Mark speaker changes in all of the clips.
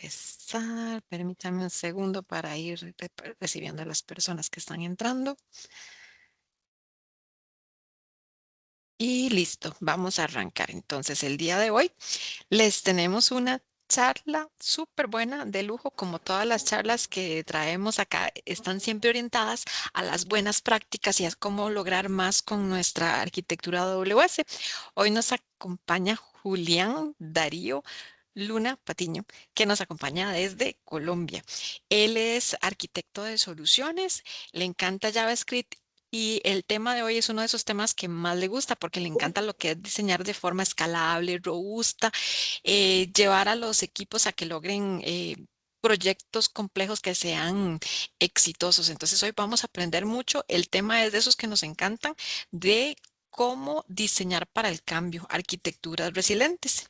Speaker 1: empezar. Permítame un segundo para ir recibiendo a las personas que están entrando. Y listo, vamos a arrancar. Entonces, el día de hoy les tenemos una charla súper buena, de lujo, como todas las charlas que traemos acá, están siempre orientadas a las buenas prácticas y a cómo lograr más con nuestra arquitectura AWS. Hoy nos acompaña Julián Darío Luna Patiño, que nos acompaña desde Colombia. Él es arquitecto de soluciones, le encanta JavaScript y el tema de hoy es uno de esos temas que más le gusta porque le encanta lo que es diseñar de forma escalable, robusta, llevar a los equipos a que logren proyectos complejos que sean exitosos. Entonces hoy vamos a aprender mucho. El tema es de esos que nos encantan, de cómo diseñar para el cambio, arquitecturas resilientes.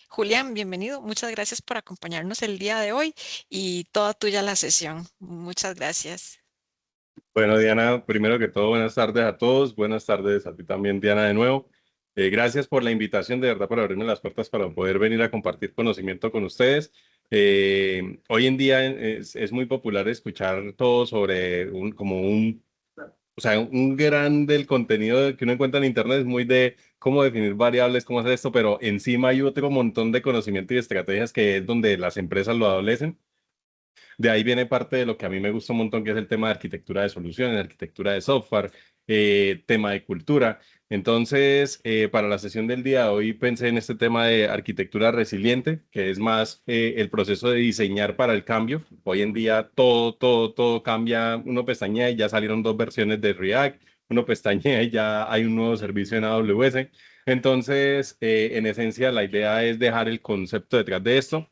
Speaker 1: Julián, bienvenido. Muchas gracias por acompañarnos el día de hoy y toda tuya la sesión. Muchas gracias.
Speaker 2: Bueno, Diana, primero que todo, buenas tardes a todos. Buenas tardes a ti también, Diana, de nuevo. Gracias por la invitación, de verdad, por abrirme las puertas para poder venir a compartir conocimiento con ustedes. Hoy en día es muy popular escuchar todo sobre o sea, un gran del contenido que uno encuentra en Internet es muy de cómo definir variables, cómo hacer esto, pero encima hay otro montón de conocimiento y estrategias que es donde las empresas lo adolecen. De ahí viene parte de lo que a mí me gusta un montón, que es el tema de arquitectura de soluciones, arquitectura de software, tema de cultura. Entonces, para la sesión del día de hoy pensé en este tema de arquitectura resiliente, que es más el proceso de diseñar para el cambio. Hoy en día todo cambia. Uno pestañea y ya salieron dos versiones de React, uno pestañea y ya hay un nuevo servicio en AWS. Entonces, en esencia, la idea es dejar el concepto detrás de esto.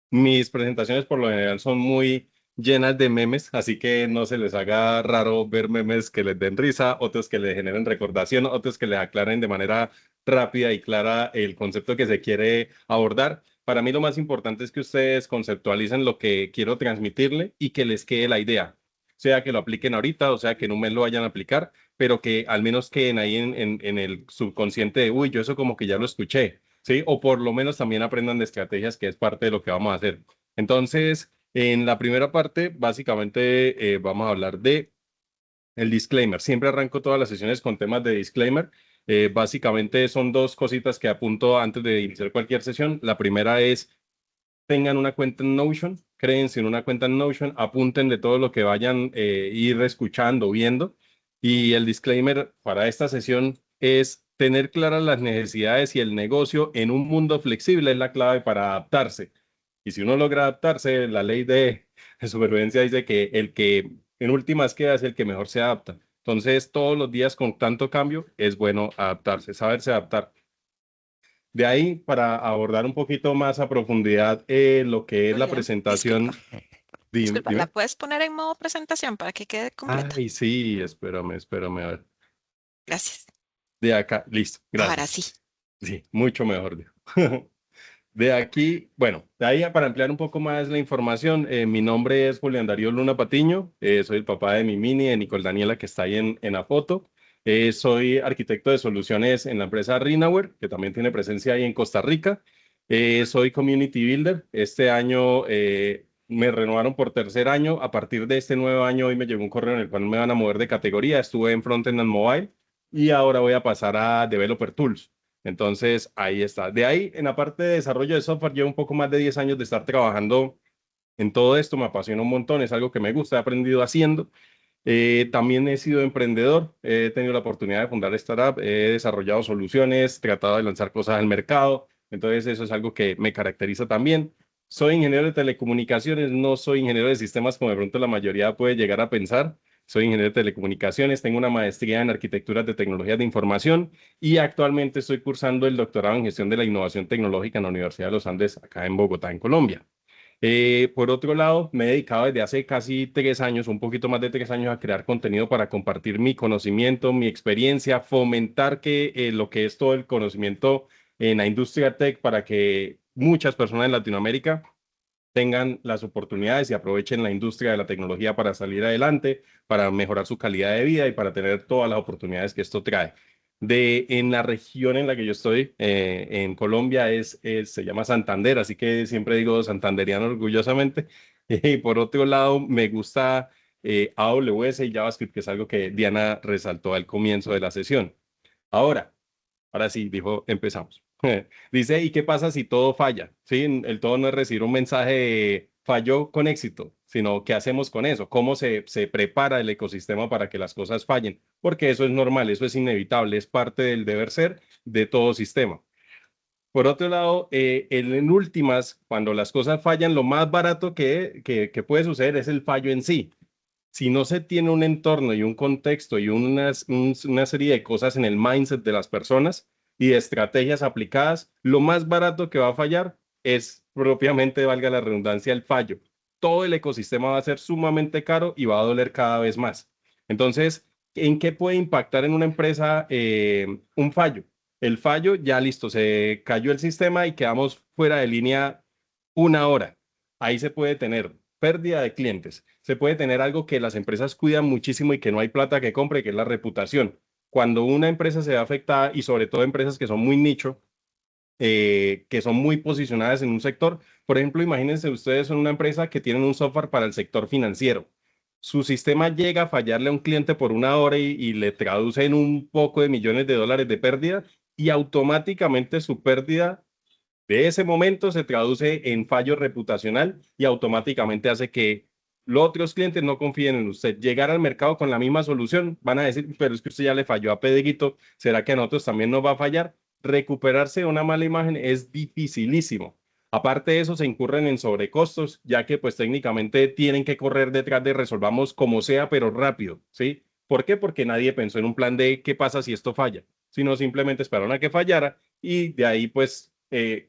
Speaker 2: Mis presentaciones por lo general son muy llenas de memes, así que no se les haga raro ver memes que les den risa, otros que les generen recordación, otros que les aclaren de manera rápida y clara el concepto que se quiere abordar. Para mí lo más importante es que ustedes conceptualicen lo que quiero transmitirle y que les quede la idea, sea que lo apliquen ahorita o sea que en un mes lo vayan a aplicar, pero que al menos queden ahí en el subconsciente de, uy, yo eso como que ya lo escuché. ¿Sí? O por lo menos también aprendan de estrategias, que es parte de lo que vamos a hacer. Entonces, en la primera parte, básicamente vamos a hablar de el disclaimer. Siempre arranco todas las sesiones con temas de disclaimer. Básicamente son dos cositas que apunto antes de iniciar cualquier sesión. La primera es, tengan una cuenta en Notion, créense en una cuenta en Notion, apunten de todo lo que vayan ir escuchando, viendo. Y el disclaimer para esta sesión es tener claras las necesidades y el negocio en un mundo flexible es la clave para adaptarse. Y si uno logra adaptarse, la ley de supervivencia dice que el que en últimas queda es el que mejor se adapta. Entonces, todos los días con tanto cambio es bueno adaptarse, saberse adaptar. De ahí, para abordar un poquito más a profundidad lo que es la
Speaker 1: Julián, disculpa.
Speaker 2: presentación, dime,
Speaker 1: Disculpa, ¿la
Speaker 2: dime.
Speaker 1: puedes poner en modo presentación para que quede completa?
Speaker 2: Ay, sí, espérame, a ver.
Speaker 1: Gracias.
Speaker 2: De acá, listo,
Speaker 1: Ahora
Speaker 2: gracias.
Speaker 1: sí.
Speaker 2: Sí, mucho mejor. Digo. De aquí, bueno, de ahí para ampliar un poco más la información, mi nombre es Julián Darío Luna Patiño, soy el papá de mi mini, de Nicole Daniela, que está ahí en la foto. Soy arquitecto de soluciones en la empresa Rinauer, que también tiene presencia ahí en Costa Rica. Soy community builder. Este año me renovaron por tercer año. A partir de este nuevo año, hoy me llegó un correo en el cual me van a mover de categoría. Estuve en Frontend and Mobile y ahora voy a pasar a Developer Tools. Entonces, ahí está. De ahí, en la parte de desarrollo de software, llevo un poco más de 10 años de estar trabajando en todo esto. Me apasiona un montón, es algo que me gusta, he aprendido haciendo. También he sido emprendedor, he tenido la oportunidad de fundar startup, he desarrollado soluciones, tratado de lanzar cosas al mercado. Entonces, eso es algo que me caracteriza también. Soy ingeniero de telecomunicaciones, no soy ingeniero de sistemas como de pronto la mayoría puede llegar a pensar. Soy ingeniero de telecomunicaciones, tengo una maestría en arquitecturas de tecnologías de información y actualmente estoy cursando el doctorado en gestión de la innovación tecnológica en la Universidad de los Andes, acá en Bogotá, en Colombia. Por otro lado, me he dedicado desde hace casi 3 años, un poquito más de 3 años, a crear contenido para compartir mi conocimiento, mi experiencia, fomentar que lo que es todo el conocimiento en la industria tech para que muchas personas en Latinoamérica tengan las oportunidades y aprovechen la industria de la tecnología para salir adelante, para mejorar su calidad de vida y para tener todas las oportunidades que esto trae. En la región en la que yo estoy, en Colombia, se llama Santander, así que siempre digo santanderiano orgullosamente. Y por otro lado, me gusta AWS y JavaScript, que es algo que Diana resaltó al comienzo de la sesión. Ahora, ahora sí, dijo, empezamos. Dice, ¿y qué pasa si todo falla? Sí, el todo no es recibir un mensaje de falló con éxito, sino ¿qué hacemos con eso? ¿Cómo se prepara el ecosistema para que las cosas fallen? Porque eso es normal, eso es inevitable, es parte del deber ser de todo sistema. Por otro lado, en últimas, cuando las cosas fallan, lo más barato que puede suceder es el fallo en sí. Si no se tiene un entorno y un contexto y una serie de cosas en el mindset de las personas y de estrategias aplicadas, lo más barato que va a fallar es propiamente, valga la redundancia, el fallo. Todo el ecosistema va a ser sumamente caro y va a doler cada vez más. Entonces, ¿en qué puede impactar en una empresa un fallo? El fallo, ya listo, se cayó el sistema y quedamos fuera de línea una hora. Ahí se puede tener pérdida de clientes. Se puede tener algo que las empresas cuidan muchísimo y que no hay plata que compre, que es la reputación. Cuando una empresa se ve afectada, y sobre todo empresas que son muy nicho, que son muy posicionadas en un sector, por ejemplo, imagínense ustedes son una empresa que tienen un software para el sector financiero. Su sistema llega a fallarle a un cliente por una hora y le traduce en un poco de millones de dólares de pérdida y automáticamente su pérdida de ese momento se traduce en fallo reputacional y automáticamente hace que los otros clientes no confíen en usted. Llegar al mercado con la misma solución, van a decir, pero es que usted ya le falló a Pedeguito, ¿será que a nosotros también nos va a fallar? Recuperarse de una mala imagen es dificilísimo. Aparte de eso, se incurren en sobrecostos, ya que pues técnicamente tienen que correr detrás de resolvamos como sea, pero rápido, ¿sí? ¿Por qué? Porque nadie pensó en un plan de qué pasa si esto falla, sino simplemente esperaron a que fallara y de ahí pues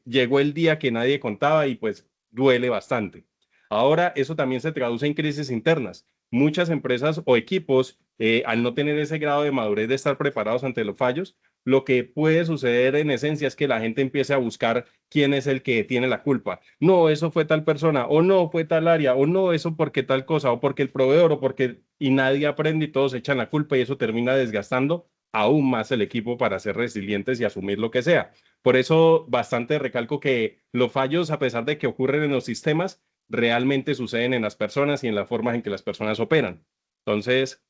Speaker 2: llegó el día que nadie contaba y pues duele bastante. Ahora eso también se traduce en crisis internas. Muchas empresas o equipos, al no tener ese grado de madurez de estar preparados ante los fallos, lo que puede suceder en esencia es que la gente empiece a buscar quién es el que tiene la culpa. No, eso fue tal persona, o no, fue tal área, o no, eso porque tal cosa, o porque el proveedor, o porque... Y nadie aprende y todos echan la culpa y eso termina desgastando aún más el equipo para ser resilientes y asumir lo que sea. Por eso bastante recalco que los fallos, a pesar de que ocurren en los sistemas, realmente suceden en las personas y en la forma en que las personas operan. Entonces,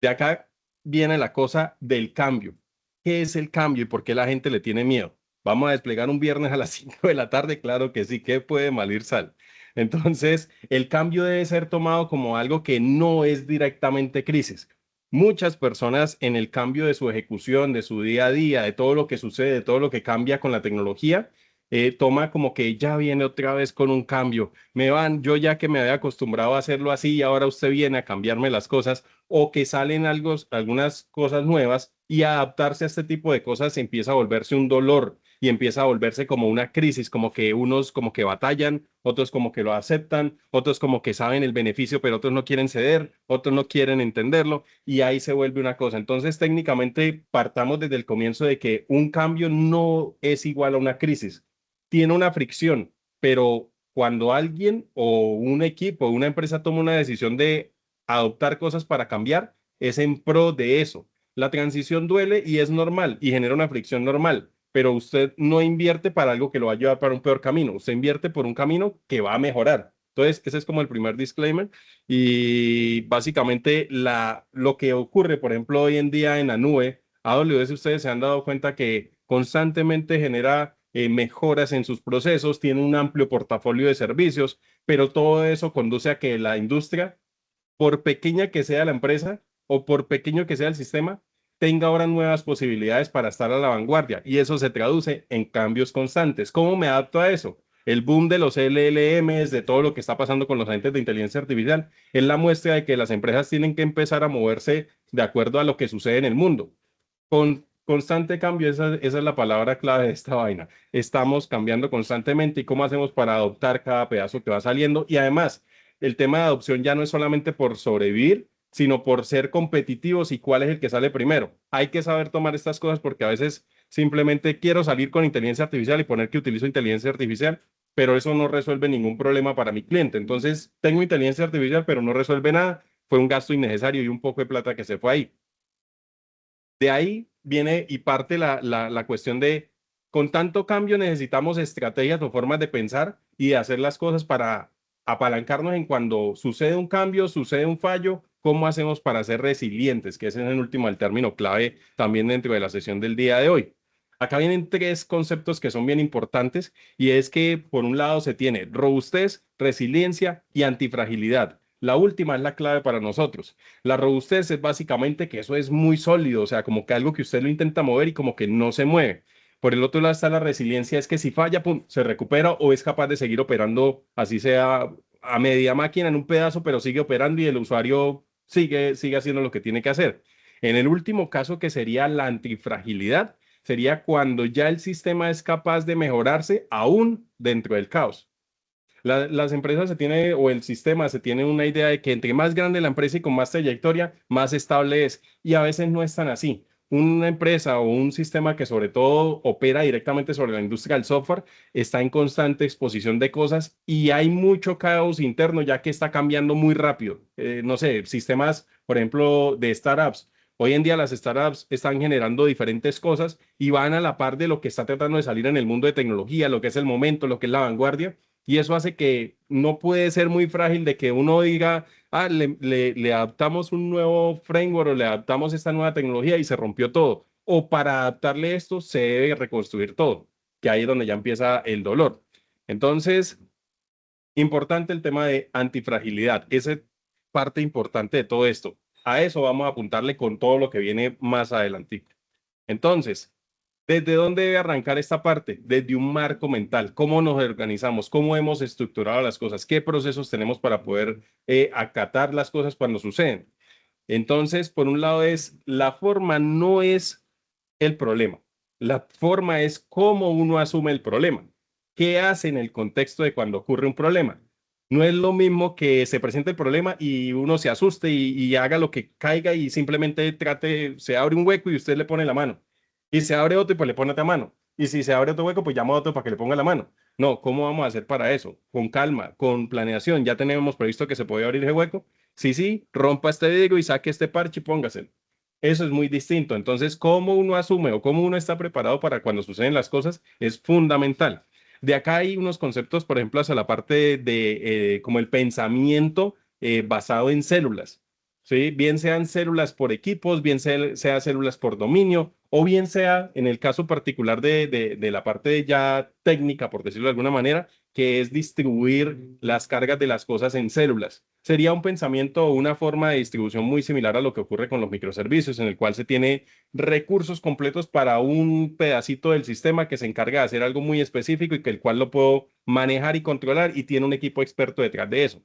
Speaker 2: de acá viene la cosa del cambio. ¿Qué es el cambio y por qué la gente le tiene miedo? ¿Vamos a desplegar un viernes a las 5 de la tarde? Claro que sí, ¿qué puede mal ir sal? Entonces, el cambio debe ser tomado como algo que no es directamente crisis. Muchas personas en el cambio de su ejecución, de su día a día, de todo lo que sucede, de todo lo que cambia con la tecnología, toma como que ya viene otra vez con un cambio. Yo ya que me había acostumbrado a hacerlo así y ahora usted viene a cambiarme las cosas o que salen algunas cosas nuevas y adaptarse a este tipo de cosas empieza a volverse un dolor y empieza a volverse como una crisis, como que unos como que batallan, otros como que lo aceptan, otros como que saben el beneficio, pero otros no quieren ceder, otros no quieren entenderlo y ahí se vuelve una cosa. Entonces, técnicamente partamos desde el comienzo de que un cambio no es igual a una crisis, tiene una fricción, pero cuando alguien o un equipo o una empresa toma una decisión de adoptar cosas para cambiar, es en pro de eso. La transición duele y es normal y genera una fricción normal, pero usted no invierte para algo que lo va a llevar para un peor camino, usted invierte por un camino que va a mejorar. Entonces, ese es como el primer disclaimer y básicamente lo que ocurre, por ejemplo, hoy en día en la nube, AWS, ustedes se han dado cuenta que constantemente genera mejoras en sus procesos, tiene un amplio portafolio de servicios, pero todo eso conduce a que la industria por pequeña que sea la empresa o por pequeño que sea el sistema, tenga ahora nuevas posibilidades para estar a la vanguardia. Y eso se traduce en cambios constantes. ¿Cómo me adapto a eso? El boom de los LLMs, de todo lo que está pasando con los agentes de inteligencia artificial, es la muestra de que las empresas tienen que empezar a moverse de acuerdo a lo que sucede en el mundo. Con constante cambio, esa es la palabra clave de esta vaina. Estamos cambiando constantemente y cómo hacemos para adoptar cada pedazo que va saliendo. Y además, el tema de adopción ya no es solamente por sobrevivir, sino por ser competitivos y cuál es el que sale primero. Hay que saber tomar estas cosas porque a veces simplemente quiero salir con inteligencia artificial y poner que utilizo inteligencia artificial, pero eso no resuelve ningún problema para mi cliente. Entonces, tengo inteligencia artificial, pero no resuelve nada. Fue un gasto innecesario y un poco de plata que se fue ahí. De ahí viene y parte la cuestión de, con tanto cambio necesitamos estrategias o formas de pensar y de hacer las cosas para apalancarnos en cuando sucede un cambio, sucede un fallo, cómo hacemos para ser resilientes, que ese es el último el término clave también dentro de la sesión del día de hoy. Acá vienen tres conceptos que son bien importantes y es que por un lado se tiene robustez, resiliencia y antifragilidad. La última es la clave para nosotros. La robustez es básicamente que eso es muy sólido, o sea, como que algo que usted lo intenta mover y como que no se mueve. Por el otro lado está la resiliencia, es que si falla, pum, se recupera o es capaz de seguir operando, así sea a media máquina en un pedazo, pero sigue operando y el usuario sigue haciendo lo que tiene que hacer. En el último caso, que sería la antifragilidad, sería cuando ya el sistema es capaz de mejorarse aún dentro del caos. Las empresas se tiene, o el sistema se tiene una idea de que entre más grande la empresa y con más trayectoria, más estable es. Y a veces no es tan así. Una empresa o un sistema que sobre todo opera directamente sobre la industria del software está en constante exposición de cosas y hay mucho caos interno ya que está cambiando muy rápido. No sé, sistemas, por ejemplo, de startups. Hoy en día las startups están generando diferentes cosas y van a la par de lo que está tratando de salir en el mundo de tecnología, lo que es el momento, lo que es la vanguardia y eso hace que no puede ser muy frágil de que uno diga, ah, le adaptamos un nuevo framework o le adaptamos esta nueva tecnología y se rompió todo. O para adaptarle esto se debe reconstruir todo, que ahí es donde ya empieza el dolor. Entonces, importante el tema de antifragilidad. Esa es parte importante de todo esto. A eso vamos a apuntarle con todo lo que viene más adelante. Entonces, ¿desde dónde debe arrancar esta parte? Desde un marco mental. ¿Cómo nos organizamos? ¿Cómo hemos estructurado las cosas? ¿Qué procesos tenemos para poder acatar las cosas cuando suceden? Entonces, por un lado es, la forma no es el problema. La forma es cómo uno asume el problema. ¿Qué hace en el contexto de cuando ocurre un problema? No es lo mismo que se presente el problema y uno se asuste y haga lo que caiga y simplemente trate, se abre un hueco y usted le pone la mano. Y se abre otro y pues le pone otra mano. Y si se abre otro hueco, pues llama a otro para que le ponga la mano. No, ¿cómo vamos a hacer para eso? Con calma, con planeación. Ya tenemos previsto que se puede abrir ese hueco. Sí, sí, rompa este vidrio y saque este parche y póngaselo. Eso es muy distinto. Entonces, cómo uno asume o cómo uno está preparado para cuando suceden las cosas es fundamental. De acá hay unos conceptos, por ejemplo, hacia la parte de como el pensamiento basado en células. ¿Sí? Bien sean células por equipos, bien sea células por dominio, o bien sea, en el caso particular de la parte ya técnica, por decirlo de alguna manera, que es distribuir las cargas de las cosas en células. Sería un pensamiento o una forma de distribución muy similar a lo que ocurre con los microservicios, en el cual se tiene recursos completos para un pedacito del sistema que se encarga de hacer algo muy específico y que el cual lo puedo manejar y controlar y tiene un equipo experto detrás de eso.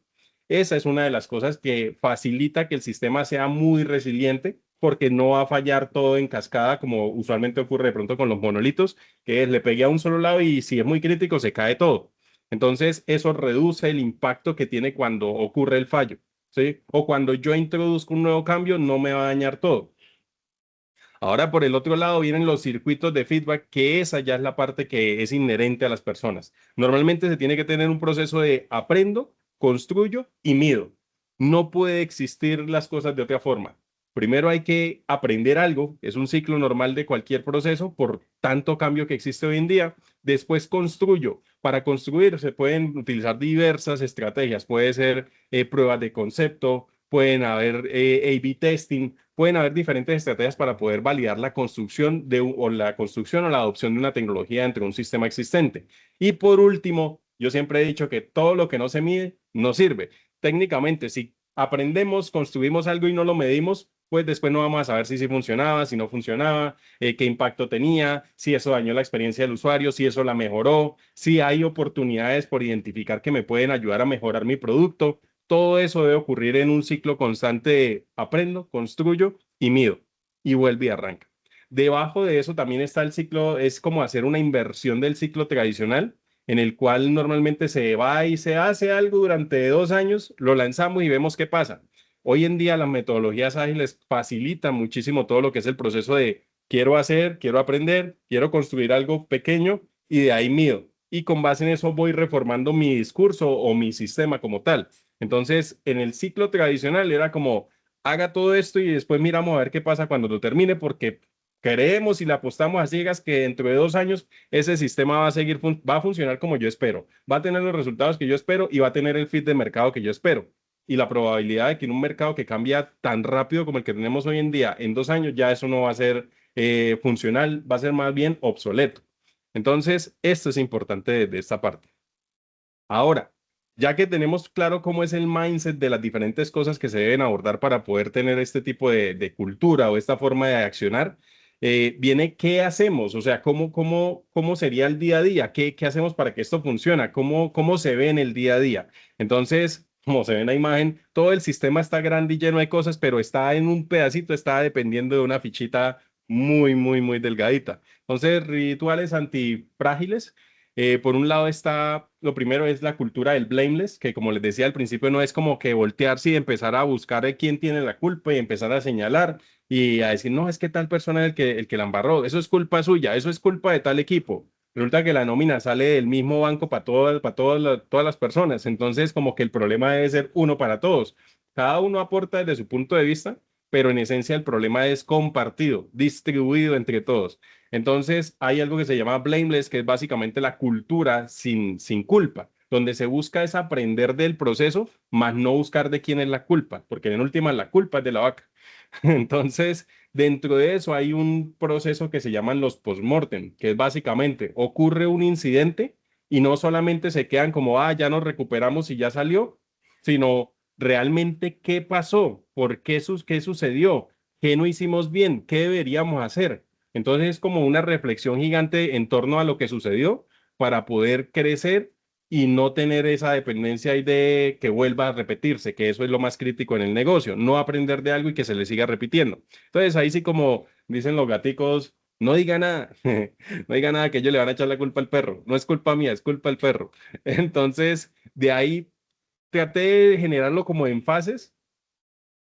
Speaker 2: Esa es una de las cosas que facilita que el sistema sea muy resiliente porque no va a fallar todo en cascada como usualmente ocurre de pronto con los monolitos, que es le pegué a un solo lado y si es muy crítico se cae todo. Entonces, eso reduce el impacto que tiene cuando ocurre el fallo, ¿sí? O cuando yo introduzco un nuevo cambio, no me va a dañar todo. Ahora, por el otro lado, vienen los circuitos de feedback, que esa ya es la parte que es inherente a las personas. Normalmente se tiene que tener un proceso de aprendo, construyo y mido. No puede existir las cosas de otra forma. Primero hay que aprender algo, es un ciclo normal de cualquier proceso por tanto cambio que existe hoy en día. Después construyo. Para construir se pueden utilizar diversas estrategias. Puede ser pruebas de concepto, pueden haber A/B testing, pueden haber diferentes estrategias para poder validar la construcción o la construcción o la adopción de una tecnología dentro de un sistema existente. Y por último, yo siempre he dicho que todo lo que no se mide no sirve. Técnicamente, si aprendemos, construimos algo y no lo medimos, pues después no vamos a saber si sí funcionaba, si no funcionaba, qué impacto tenía, si eso dañó la experiencia del usuario, si eso la mejoró, si hay oportunidades por identificar que me pueden ayudar a mejorar mi producto. Todo eso debe ocurrir en un ciclo constante de aprendo, construyo y mido y vuelve y arranca. Debajo de eso también está el ciclo, es como hacer una inversión del ciclo tradicional, en el cual normalmente se va y se hace algo durante 2 años, lo lanzamos y vemos qué pasa. Hoy en día las metodologías ágiles facilitan muchísimo todo lo que es el proceso de quiero hacer, quiero aprender, quiero construir algo pequeño y de ahí mido. Y con base en eso voy reformando mi discurso o mi sistema como tal. Entonces, en el ciclo tradicional era como haga todo esto y después miramos a ver qué pasa cuando lo termine, porque creemos y le apostamos a ciegas que dentro de 2 años ese sistema va a seguir, va a funcionar como yo espero, va a tener los resultados que yo espero y va a tener el fit de mercado que yo espero. Y la probabilidad de que en un mercado que cambia tan rápido como el que tenemos hoy en día, en 2 años ya eso no va a ser funcional, va a ser más bien obsoleto. Entonces, esto es importante de esta parte. Ahora, ya que tenemos claro cómo es el mindset de las diferentes cosas que se deben abordar para poder tener este tipo de cultura o esta forma de accionar, viene qué hacemos, o sea, cómo sería el día a día, qué hacemos para que esto funcione, cómo se ve en el día a día. Entonces, como se ve en la imagen, todo el sistema está grande y lleno de cosas, pero está en un pedacito, está dependiendo de una fichita muy delgadita. Entonces, rituales antifrágiles. Por un lado está, lo primero es la cultura del blameless, que como les decía al principio, no es como que voltearse y empezar a buscar a quién tiene la culpa y empezar a señalar y a decir, no, es que tal persona es el que la embarró, eso es culpa suya, eso es culpa de tal equipo. Resulta que la nómina sale del mismo banco para todas las personas, entonces como que el problema debe ser uno para todos. Cada uno aporta desde su punto de vista, pero en esencia el problema es compartido, distribuido entre todos. Entonces, hay algo que se llama blameless, que es básicamente la cultura sin culpa, donde se busca es aprender del proceso, más no buscar de quién es la culpa, porque en última la culpa es de la vaca. Entonces, dentro de eso hay un proceso que se llaman los postmortem, que es básicamente ocurre un incidente y no solamente se quedan como, ya nos recuperamos y ya salió, sino realmente qué pasó, por qué, qué sucedió, qué no hicimos bien, qué deberíamos hacer. Entonces es como una reflexión gigante en torno a lo que sucedió para poder crecer y no tener esa dependencia y de que vuelva a repetirse, que eso es lo más crítico en el negocio, no aprender de algo y que se le siga repitiendo. Entonces ahí sí como dicen los gaticos, no diga nada, no diga nada que ellos le van a echar la culpa al perro, no es culpa mía, es culpa del perro. Entonces de ahí traté de generarlo como en fases.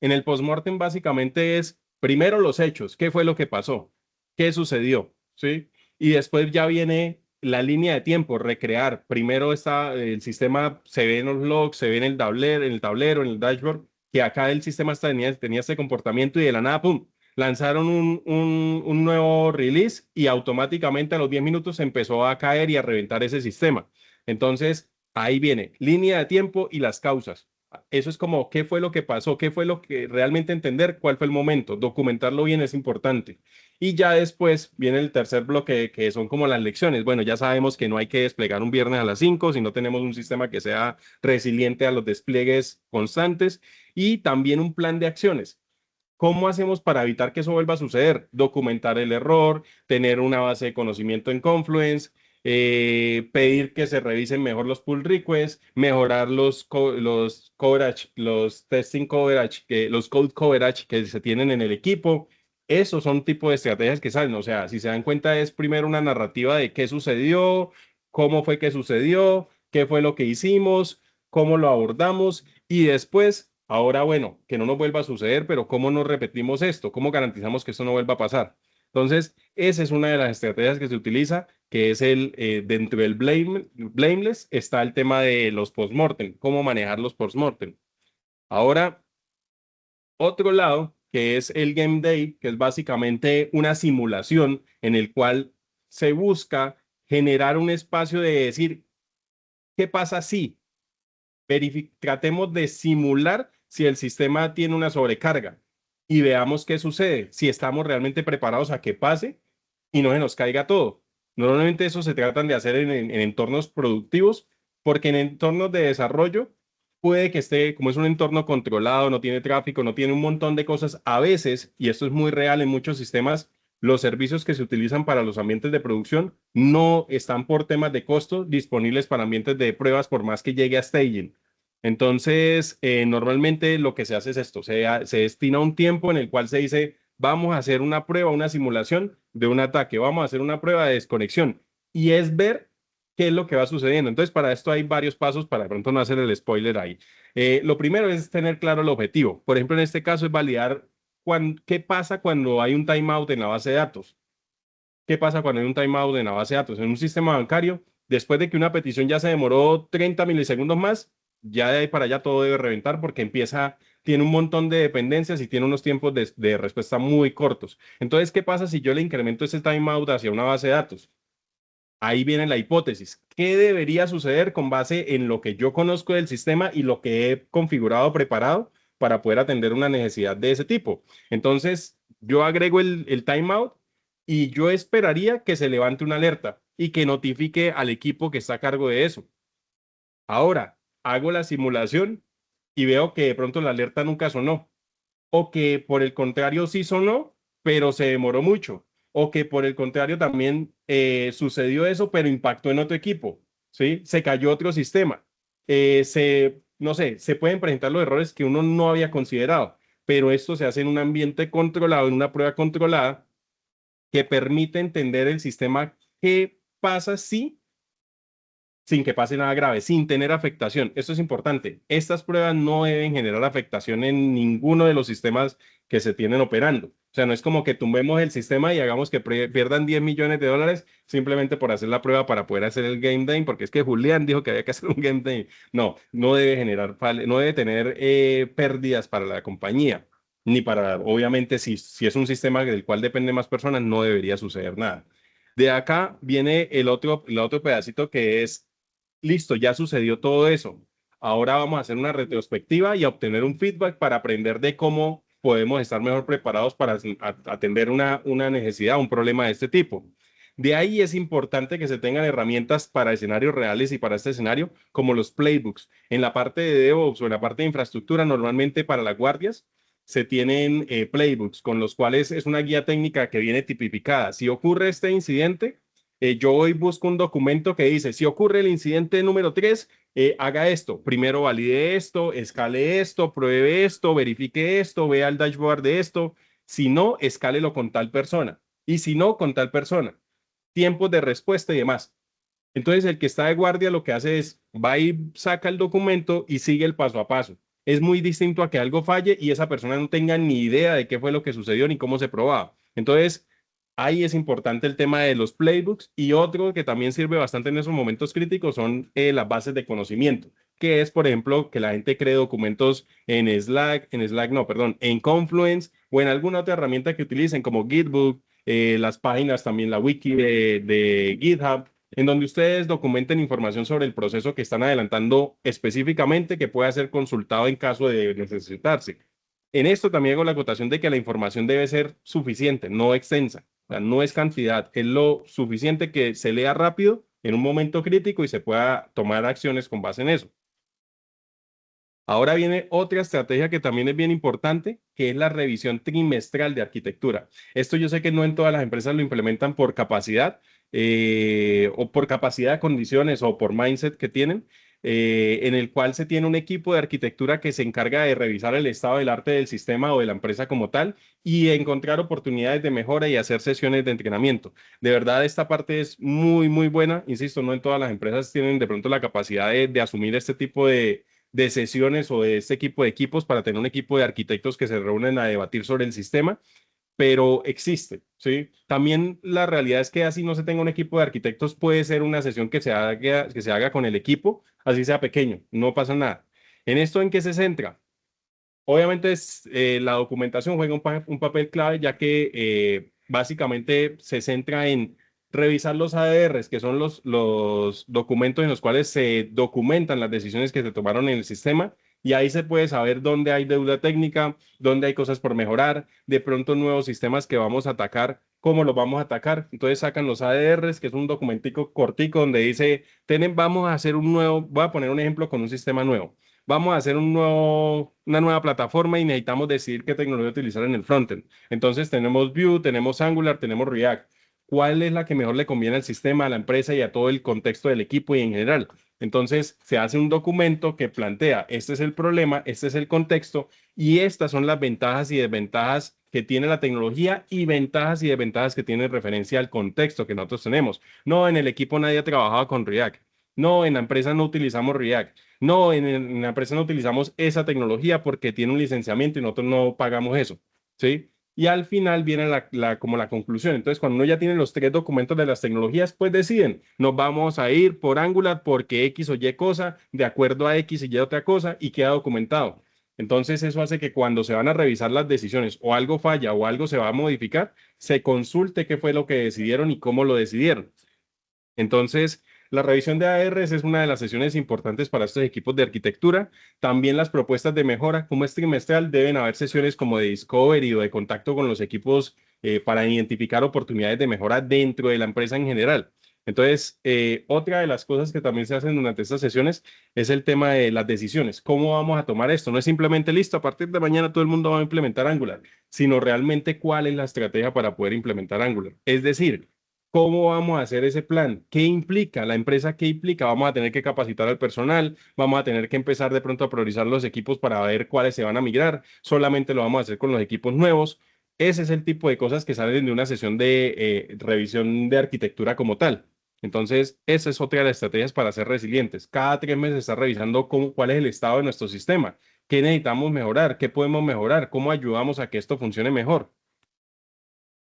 Speaker 2: En el postmortem básicamente es primero los hechos, qué fue lo que pasó, qué sucedió, ¿sí? Y después ya viene la línea de tiempo, recrear. Primero está el sistema, se ve en los logs, se ve en el tablero, en el dashboard, que acá el sistema tenía este comportamiento y de la nada, ¡pum! Lanzaron un nuevo release y automáticamente a los 10 minutos empezó a caer y a reventar ese sistema. Entonces, ahí viene línea de tiempo y las causas. Eso es como qué fue lo que pasó, qué fue lo que realmente entender, cuál fue el momento, documentarlo bien es importante. Y ya después viene el tercer bloque que son como las lecciones. Bueno, ya sabemos que no hay que desplegar un viernes a las 5 si no tenemos un sistema que sea resiliente a los despliegues constantes y también un plan de acciones. ¿Cómo hacemos para evitar que eso vuelva a suceder? Documentar el error, tener una base de conocimiento en Confluence, pedir que se revisen mejor los pull requests, mejorar los coverage, los testing coverage, los code coverage que se tienen en el equipo. Esos son tipo de estrategias que salen. O sea, si se dan cuenta, es primero una narrativa de qué sucedió, cómo fue que sucedió, qué fue lo que hicimos, cómo lo abordamos y después, ahora bueno, que no nos vuelva a suceder, pero ¿cómo no repetimos esto? ¿Cómo garantizamos que esto no vuelva a pasar? Entonces, esa es una de las estrategias que se utiliza, que es dentro del blameless, está el tema de los postmortem, cómo manejar los postmortem. Ahora, otro lado, que es el Game Day, que es básicamente una simulación en el cual se busca generar un espacio de decir, ¿qué pasa si? Tratemos de simular si el sistema tiene una sobrecarga y veamos qué sucede, si estamos realmente preparados a que pase y no se nos caiga todo. Normalmente eso se tratan de hacer en entornos productivos, porque en entornos de desarrollo puede que esté, como es un entorno controlado, no tiene tráfico, no tiene un montón de cosas, a veces, y esto es muy real en muchos sistemas, los servicios que se utilizan para los ambientes de producción no están por temas de costo disponibles para ambientes de pruebas por más que llegue a staging. Entonces, normalmente lo que se hace es esto, se destina un tiempo en el cual se dice, vamos a hacer una prueba, una simulación de un ataque, vamos a hacer una prueba de desconexión y es ver qué es lo que va sucediendo. Entonces, para esto hay varios pasos para de pronto no hacer el spoiler ahí. Lo primero es tener claro el objetivo. Por ejemplo, en este caso es validar qué pasa cuando hay un timeout en la base de datos. ¿Qué pasa cuando hay un timeout en la base de datos? En un sistema bancario, después de que una petición ya se demoró 30 milisegundos más, ya de ahí para allá todo debe reventar porque empieza tiene un montón de dependencias y tiene unos tiempos de respuesta muy cortos. Entonces, ¿qué pasa si yo le incremento ese timeout hacia una base de datos? Ahí viene la hipótesis. ¿Qué debería suceder con base en lo que yo conozco del sistema y lo que he configurado, preparado para poder atender una necesidad de ese tipo? Entonces, yo agrego el timeout y yo esperaría que se levante una alerta y que notifique al equipo que está a cargo de eso. Ahora, hago la simulación y veo que de pronto la alerta nunca sonó, o que por el contrario sí sonó, pero se demoró mucho, o que por el contrario también sucedió eso, pero impactó en otro equipo, ¿sí? Se cayó otro sistema. No sé, se pueden presentar los errores que uno no había considerado, pero esto se hace en un ambiente controlado, en una prueba controlada, que permite entender el sistema qué pasa si sin que pase nada grave, sin tener afectación. Esto es importante. Estas pruebas no deben generar afectación en ninguno de los sistemas que se tienen operando. O sea, no es como que tumbemos el sistema y hagamos que pierdan 10 millones de dólares simplemente por hacer la prueba para poder hacer el game day, porque es que Julián dijo que había que hacer un game day. No, no debe generar, no debe tener pérdidas para la compañía, ni para, obviamente, si es un sistema del cual depende más personas, no debería suceder nada. De acá viene el otro pedacito que es listo, ya sucedió todo eso. Ahora vamos a hacer una retrospectiva y a obtener un feedback para aprender de cómo podemos estar mejor preparados para atender una necesidad, un problema de este tipo. De ahí es importante que se tengan herramientas para escenarios reales y para este escenario, como los playbooks. En la parte de DevOps o en la parte de infraestructura, normalmente para las guardias, se tienen playbooks con los cuales es una guía técnica que viene tipificada. Si ocurre este incidente, yo hoy busco un documento que dice, si ocurre el incidente número 3, haga esto. Primero valide esto, escale esto, pruebe esto, verifique esto, vea el dashboard de esto. Si no, escálelo con tal persona. Y si no, con tal persona. Tiempos de respuesta y demás. Entonces, el que está de guardia lo que hace es, va y saca el documento y sigue el paso a paso. Es muy distinto a que algo falle y esa persona no tenga ni idea de qué fue lo que sucedió ni cómo se probaba. Entonces, ahí es importante el tema de los playbooks y otro que también sirve bastante en esos momentos críticos son las bases de conocimiento, que es, por ejemplo, que la gente cree documentos en Slack no, perdón, en Confluence o en alguna otra herramienta que utilicen como Gitbook, las páginas también, la wiki de GitHub en donde ustedes documenten información sobre el proceso que están adelantando específicamente que pueda ser consultado en caso de necesitarse. En esto también hago la acotación de que la información debe ser suficiente, no extensa. O sea, no es cantidad, es lo suficiente que se lea rápido en un momento crítico y se pueda tomar acciones con base en eso. Ahora viene otra estrategia que también es bien importante, que es la revisión trimestral de arquitectura. Esto yo sé que no en todas las empresas lo implementan por capacidad o por capacidad de condiciones o por mindset que tienen, en el cual se tiene un equipo de arquitectura que se encarga de revisar el estado del arte del sistema o de la empresa como tal y encontrar oportunidades de mejora y hacer sesiones de entrenamiento. De verdad, esta parte es muy, muy buena. Insisto, no en todas las empresas tienen de pronto la capacidad de asumir este tipo de sesiones o de este equipo de equipos para tener un equipo de arquitectos que se reúnen a debatir sobre el sistema, pero existe, ¿sí? También la realidad es que así no se tenga un equipo de arquitectos, puede ser una sesión que se haga con el equipo, así sea pequeño, no pasa nada. ¿En esto en qué se centra? Obviamente la documentación juega un papel clave ya que básicamente se centra en revisar los ADRs, que son los documentos en los cuales se documentan las decisiones que se tomaron en el sistema y ahí se puede saber dónde hay deuda técnica, dónde hay cosas por mejorar, de pronto nuevos sistemas que vamos a atacar, cómo los vamos a atacar. Entonces sacan los ADRs, que es un documentico cortico donde dice, vamos a hacer un nuevo, voy a poner un ejemplo con un sistema nuevo, vamos a hacer una nueva plataforma y necesitamos decidir qué tecnología utilizar en el frontend. Entonces tenemos Vue, tenemos Angular, tenemos React. ¿Cuál es la que mejor le conviene al sistema, a la empresa y a todo el contexto del equipo y en general? Entonces se hace un documento que plantea, este es el problema, este es el contexto y estas son las ventajas y desventajas que tiene la tecnología y ventajas y desventajas que tiene referencia al contexto que nosotros tenemos. No, en el equipo nadie ha trabajado con React. No, en la empresa no utilizamos React. No, en la empresa no utilizamos esa tecnología porque tiene un licenciamiento y nosotros no pagamos eso, ¿sí? Y al final viene como la conclusión. Entonces, cuando uno ya tiene los tres documentos de las tecnologías, pues deciden, nos vamos a ir por Angular porque X o Y cosa, de acuerdo a X y Y otra cosa, y queda documentado. Entonces eso hace que cuando se van a revisar las decisiones o algo falla o algo se va a modificar, se consulte qué fue lo que decidieron y cómo lo decidieron. Entonces, la revisión de ARs es una de las sesiones importantes para estos equipos de arquitectura. También las propuestas de mejora, como es trimestral, deben haber sesiones como de discovery o de contacto con los equipos para identificar oportunidades de mejora dentro de la empresa en general. Entonces, otra de las cosas que también se hacen durante estas sesiones es el tema de las decisiones. ¿Cómo vamos a tomar esto? No es simplemente listo, a partir de mañana todo el mundo va a implementar Angular, sino realmente cuál es la estrategia para poder implementar Angular. Es decir, ¿cómo vamos a hacer ese plan? ¿Qué implica? La empresa, ¿qué implica? Vamos a tener que capacitar al personal, vamos a tener que empezar de pronto a priorizar los equipos para ver cuáles se van a migrar, solamente lo vamos a hacer con los equipos nuevos. Ese es el tipo de cosas que salen de una sesión de revisión de arquitectura como tal. Entonces, esa es otra de las estrategias para ser resilientes. Cada 3 meses está revisando cuál es el estado de nuestro sistema, qué necesitamos mejorar, qué podemos mejorar, cómo ayudamos a que esto funcione mejor.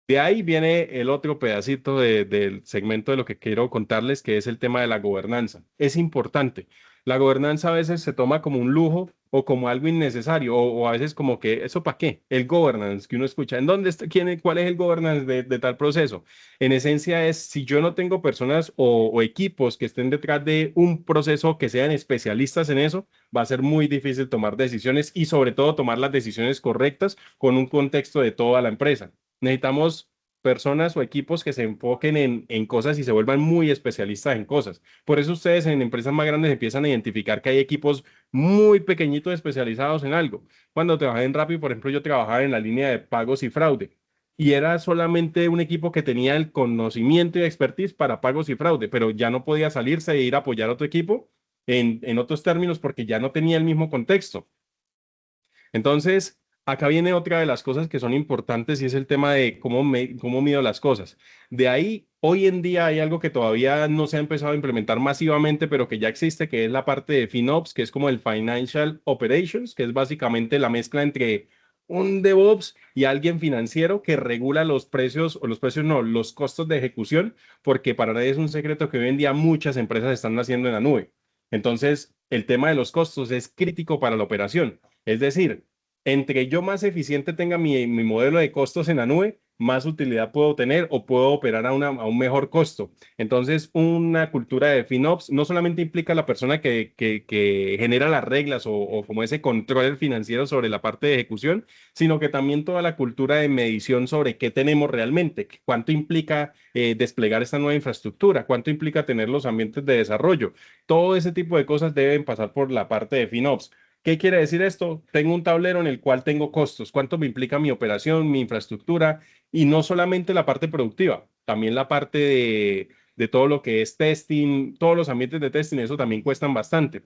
Speaker 2: De ahí viene el otro pedacito del segmento de lo que quiero contarles, que es el tema de la gobernanza. Es importante. La gobernanza a veces se toma como un lujo o como algo innecesario, o a veces como que, ¿eso para qué? El governance que uno escucha. ¿En dónde está, cuál es el governance de tal proceso? En esencia es, si yo no tengo personas o equipos que estén detrás de un proceso que sean especialistas en eso, va a ser muy difícil tomar decisiones y sobre todo tomar las decisiones correctas con un contexto de toda la empresa. Necesitamos personas o equipos que se enfoquen en cosas y se vuelvan muy especialistas en cosas. Por eso ustedes en empresas más grandes empiezan a identificar que hay equipos muy pequeñitos especializados en algo. Cuando trabajé en Rappi, por ejemplo, yo trabajaba en la línea de pagos y fraude y era solamente un equipo que tenía el conocimiento y expertise para pagos y fraude, pero ya no podía salirse e ir a apoyar a otro equipo en otros términos porque ya no tenía el mismo contexto. Entonces, acá viene otra de las cosas que son importantes y es el tema de cómo mido las cosas. De ahí, hoy en día hay algo que todavía no se ha empezado a implementar masivamente, pero que ya existe, que es la parte de FinOps, que es como el Financial Operations, que es básicamente la mezcla entre un DevOps y alguien financiero que regula los precios, o los precios no, los costos de ejecución, porque para nadie es un secreto que hoy en día muchas empresas están haciendo en la nube. Entonces, el tema de los costos es crítico para la operación. Es decir, entre yo más eficiente tenga mi modelo de costos en la nube, más utilidad puedo tener o puedo operar a un mejor costo. Entonces, una cultura de FinOps no solamente implica la persona que genera las reglas o como ese control financiero sobre la parte de ejecución, sino que también toda la cultura de medición sobre qué tenemos realmente, cuánto implica desplegar esta nueva infraestructura, cuánto implica tener los ambientes de desarrollo. Todo ese tipo de cosas deben pasar por la parte de FinOps. ¿Qué quiere decir esto? Tengo un tablero en el cual tengo costos, cuánto me implica mi operación, mi infraestructura y no solamente la parte productiva, también la parte de todo lo que es testing, todos los ambientes de testing, eso también cuestan bastante.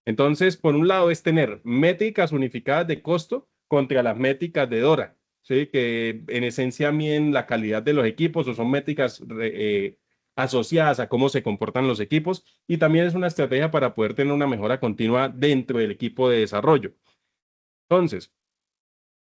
Speaker 2: Entonces, por un lado es tener métricas unificadas de costo contra las métricas de Dora, ¿sí? Que en esencia miden la calidad de los equipos o son métricas asociadas a cómo se comportan los equipos y también es una estrategia para poder tener una mejora continua dentro del equipo de desarrollo. Entonces,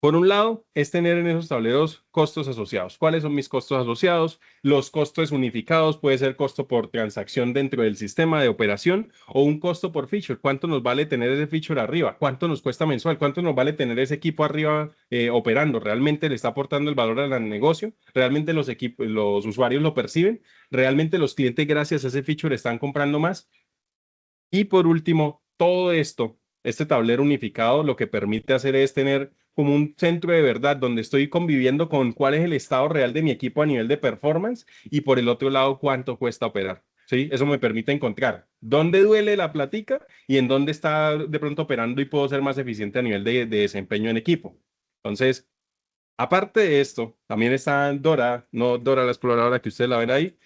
Speaker 2: por un lado, es tener en esos tableros costos asociados. ¿Cuáles son mis costos asociados? Los costos unificados puede ser costo por transacción dentro del sistema de operación o un costo por feature. ¿Cuánto nos vale tener ese feature arriba? ¿Cuánto nos cuesta mensual? ¿Cuánto nos vale tener ese equipo arriba operando? ¿Realmente le está aportando el valor al negocio? ¿Realmente los equipos, los usuarios lo perciben? ¿Realmente los clientes gracias a ese feature están comprando más? Y por último, todo esto, este tablero unificado, lo que permite hacer es tener como un centro de verdad donde estoy conviviendo con cuál es el estado real de mi equipo a nivel de performance y por el otro lado, cuánto cuesta operar. ¿Sí? Eso me permite encontrar dónde duele la platica y en dónde está de pronto operando y puedo ser más eficiente a nivel de desempeño en equipo. Entonces, aparte de esto, también está Dora, no Dora la exploradora que ustedes la ven ahí,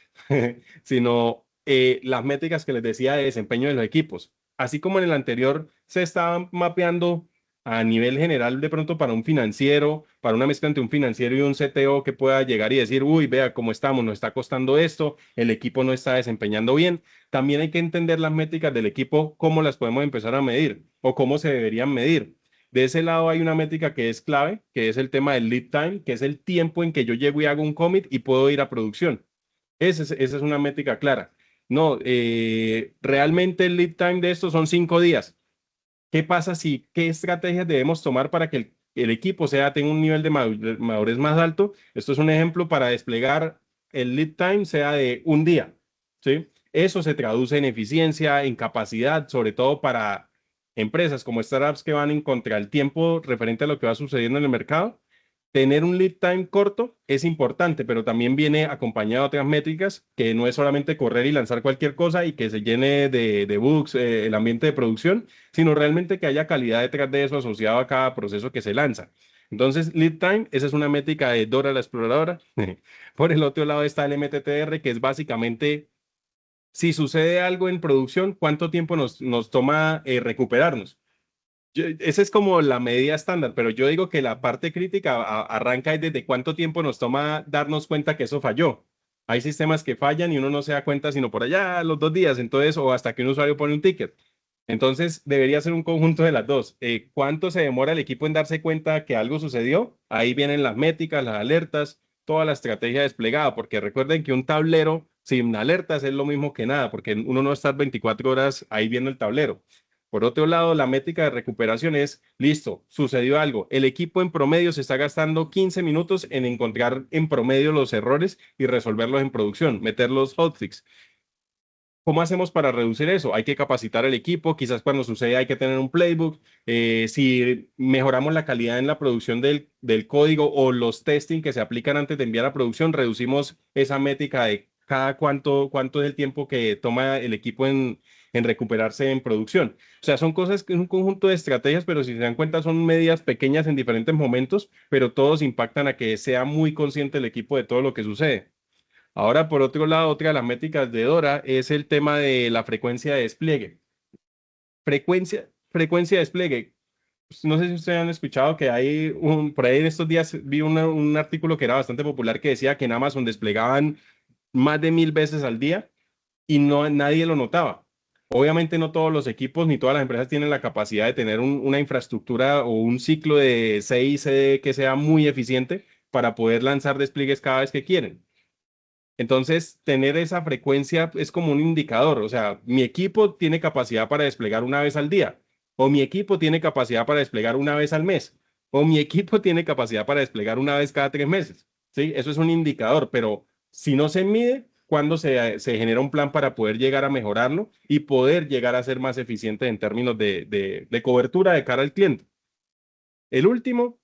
Speaker 2: sino las métricas que les decía de desempeño de los equipos. Así como en el anterior se estaba mapeando a nivel general de pronto para un financiero, para una mezcla entre un financiero y un CTO que pueda llegar y decir, uy, vea cómo estamos, nos está costando esto, el equipo no está desempeñando bien. También hay que entender las métricas del equipo, cómo las podemos empezar a medir o cómo se deberían medir. De ese lado hay una métrica que es clave, que es el tema del lead time, que es el tiempo en que yo llego y hago un commit y puedo ir a producción. Esa es una métrica clara. No, realmente el lead time de esto son 5 días. ¿Qué pasa si, qué estrategias debemos tomar para que el equipo tenga un nivel de madurez más alto? Esto es un ejemplo para desplegar el lead time sea de un día, ¿sí? Eso se traduce en eficiencia, en capacidad, sobre todo para empresas como startups que van en contra del tiempo referente a lo que va sucediendo en el mercado. Tener un lead time corto es importante, pero también viene acompañado de otras métricas que no es solamente correr y lanzar cualquier cosa y que se llene de bugs el ambiente de producción, sino realmente que haya calidad detrás de eso asociado a cada proceso que se lanza. Entonces, lead time, esa es una métrica de Dora la exploradora. Por el otro lado está el MTTR, que es básicamente si sucede algo en producción, ¿cuánto tiempo nos toma recuperarnos? Esa es como la medida estándar, pero yo digo que la parte crítica arranca desde cuánto tiempo nos toma darnos cuenta que eso falló. Hay sistemas que fallan y uno no se da cuenta sino por allá a los 2 días, entonces, o hasta que un usuario pone un ticket. Entonces, debería ser un conjunto de las dos. ¿Cuánto se demora el equipo en darse cuenta que algo sucedió? Ahí vienen las métricas, las alertas, toda la estrategia desplegada, porque recuerden que un tablero sin alertas es lo mismo que nada, porque uno no está 24 horas ahí viendo el tablero. Por otro lado, la métrica de recuperación es, listo, sucedió algo. El equipo en promedio se está gastando 15 minutos en encontrar en promedio los errores y resolverlos en producción, meter los hotfix. ¿Cómo hacemos para reducir eso? Hay que capacitar al equipo, quizás cuando sucede hay que tener un playbook. Si mejoramos la calidad en la producción del código o los testing que se aplican antes de enviar a producción, reducimos esa métrica de cada cuánto es el tiempo que toma el equipo en recuperarse en producción. O sea, son cosas que es un conjunto de estrategias, pero si se dan cuenta son medidas pequeñas en diferentes momentos, pero todos impactan a que sea muy consciente el equipo de todo lo que sucede. Ahora, por otro lado, otra de las métricas de Dora es el tema de la frecuencia de despliegue. Frecuencia de despliegue. Pues, no sé si ustedes han escuchado que por ahí en estos días vi un artículo que era bastante popular que decía que en Amazon desplegaban más de 1000 veces al día y no, nadie lo notaba. Obviamente no todos los equipos ni todas las empresas tienen la capacidad de tener una infraestructura o un ciclo de CI/CD que sea muy eficiente para poder lanzar despliegues cada vez que quieren. Entonces, tener esa frecuencia es como un indicador. O sea, mi equipo tiene capacidad para desplegar una vez al día, o mi equipo tiene capacidad para desplegar una vez al mes, o mi equipo tiene capacidad para desplegar una vez cada 3 meses. ¿Sí? Eso es un indicador, pero si no se mide, ¿cuándo se genera un plan para poder llegar a mejorarlo y poder llegar a ser más eficiente en términos de cobertura de cara al cliente? El último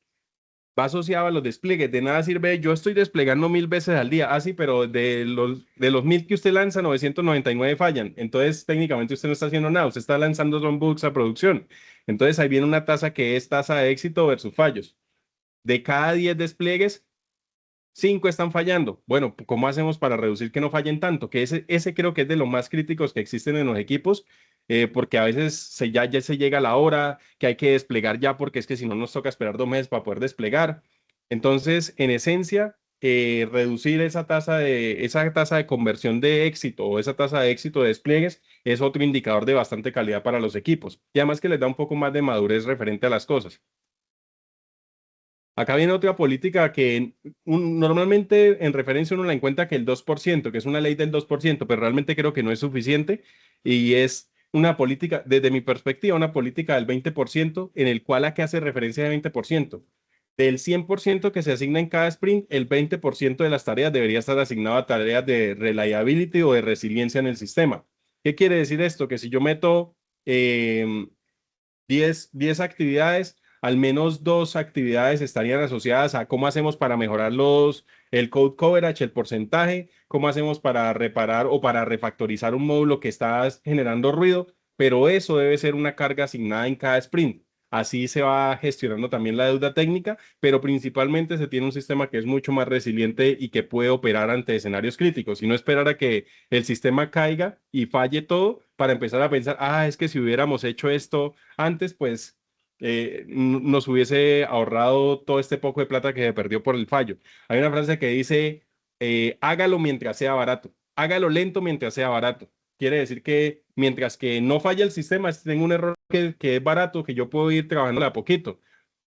Speaker 2: va asociado a los despliegues. De nada sirve, yo estoy desplegando 1000 veces al día. Ah, sí, pero de los 1000 que usted lanza, 999 fallan. Entonces, técnicamente usted no está haciendo nada, usted está lanzando son bugs a producción. Entonces, ahí viene una tasa que es tasa de éxito versus fallos. De cada 10 despliegues, 5 están fallando. Bueno, ¿cómo hacemos para reducir que no fallen tanto? Que ese creo que es de los más críticos que existen en los equipos, porque a veces ya se llega la hora que hay que desplegar ya, porque es que si no nos toca esperar 2 meses para poder desplegar. Entonces, en esencia, reducir esa tasa de conversión de éxito o esa tasa de éxito de despliegues es otro indicador de bastante calidad para los equipos y además que les da un poco más de madurez referente a las cosas. Acá viene otra política que normalmente en referencia uno la encuentra que el 2%, que es una ley del 2%, pero realmente creo que no es suficiente y es una política, desde mi perspectiva, una política del 20% en el cual a qué hace referencia de 20%. Del 100% que se asigna en cada sprint, el 20% de las tareas debería estar asignado a tareas de reliability o de resiliencia en el sistema. ¿Qué quiere decir esto? Que si yo meto 10 actividades, al menos 2 actividades estarían asociadas a cómo hacemos para mejorar el code coverage, el porcentaje, cómo hacemos para reparar o para refactorizar un módulo que está generando ruido, pero eso debe ser una carga asignada en cada sprint. Así se va gestionando también la deuda técnica, pero principalmente se tiene un sistema que es mucho más resiliente y que puede operar ante escenarios críticos y no esperar a que el sistema caiga y falle todo para empezar a pensar, es que si hubiéramos hecho esto antes, pues nos hubiese ahorrado todo este poco de plata que se perdió por el fallo. Hay una frase que dice, hágalo mientras sea barato, hágalo lento mientras sea barato. Quiere decir que mientras que no falla el sistema, si tengo un error que es barato, que yo puedo ir trabajando a poquito.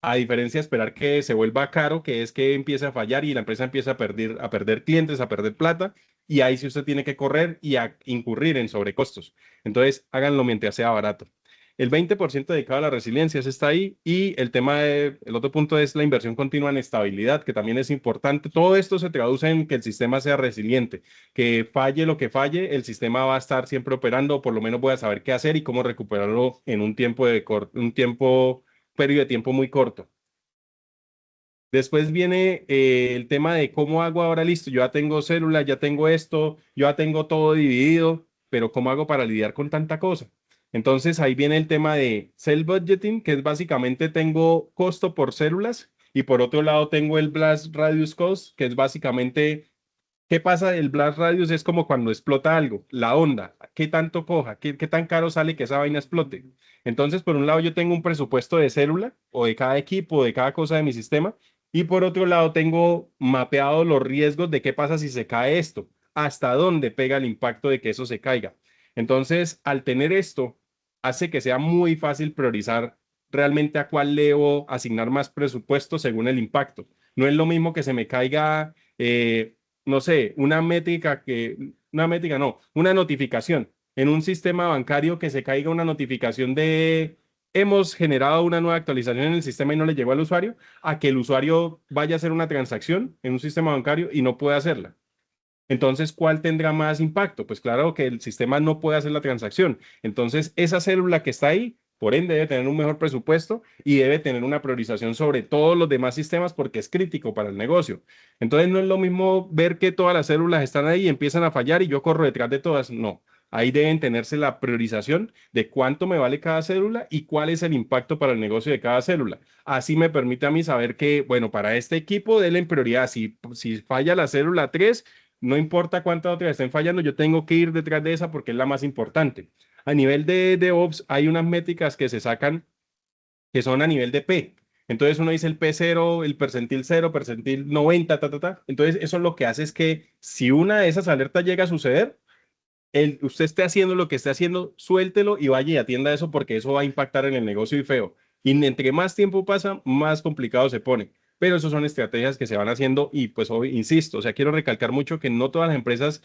Speaker 2: A diferencia de esperar que se vuelva caro, que es que empiece a fallar y la empresa empieza a perder clientes, a perder plata, y ahí sí usted tiene que correr y a incurrir en sobrecostos. Entonces, háganlo mientras sea barato. El 20% dedicado a la resiliencia, ese está ahí. Y el otro punto es la inversión continua en estabilidad, que también es importante. Todo esto se traduce en que el sistema sea resiliente, que falle lo que falle, el sistema va a estar siempre operando, o por lo menos voy a saber qué hacer y cómo recuperarlo en periodo de tiempo muy corto. Después viene el tema de cómo hago ahora, listo, yo ya tengo células, ya tengo esto, yo ya tengo todo dividido, pero ¿cómo hago para lidiar con tanta cosa? Entonces ahí viene el tema de cell budgeting, que es básicamente tengo costo por células y por otro lado tengo el blast radius cost, que es básicamente ¿qué pasa? El blast radius es como cuando explota algo, la onda, qué tanto coja, qué tan caro sale que esa vaina explote. Entonces, por un lado, yo tengo un presupuesto de célula o de cada equipo, de cada cosa de mi sistema, y por otro lado, tengo mapeado los riesgos de qué pasa si se cae esto, hasta dónde pega el impacto de que eso se caiga. Entonces, al tener esto, hace que sea muy fácil priorizar realmente a cuál le debo asignar más presupuesto según el impacto. No es lo mismo que se me caiga. No sé, una métrica no, una notificación en un sistema bancario que se caiga una notificación de hemos generado una nueva actualización en el sistema y no le llegó al usuario, a que el usuario vaya a hacer una transacción en un sistema bancario y no pueda hacerla. Entonces, ¿cuál tendrá más impacto? Pues claro que el sistema no puede hacer la transacción. Entonces, esa célula que está ahí, por ende, debe tener un mejor presupuesto y debe tener una priorización sobre todos los demás sistemas porque es crítico para el negocio. Entonces, no es lo mismo ver que todas las células están ahí y empiezan a fallar y yo corro detrás de todas. No. Ahí deben tenerse la priorización de cuánto me vale cada célula y cuál es el impacto para el negocio de cada célula. Así me permite a mí saber que, bueno, para este equipo, denle en prioridad. Si falla la célula 3, no importa cuántas otras estén fallando, yo tengo que ir detrás de esa porque es la más importante. A nivel de DevOps hay unas métricas que se sacan que son a nivel de P. Entonces uno dice el P0, el percentil 0, percentil 90, ta, ta, ta. Entonces eso lo que hace es que si una de esas alertas llega a suceder, usted esté haciendo lo que esté haciendo, suéltelo y vaya y atienda eso porque eso va a impactar en el negocio y feo. Y entre más tiempo pasa, más complicado se pone. Pero eso son estrategias que se van haciendo y pues insisto, o sea, quiero recalcar mucho que no todas las empresas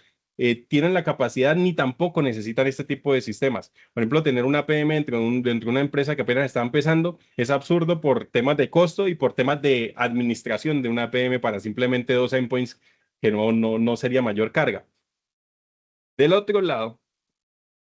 Speaker 2: tienen la capacidad ni tampoco necesitan este tipo de sistemas. Por ejemplo, tener una PM dentro de una empresa que apenas está empezando es absurdo por temas de costo y por temas de administración de una PM para simplemente dos endpoints que no sería mayor carga. Del otro lado,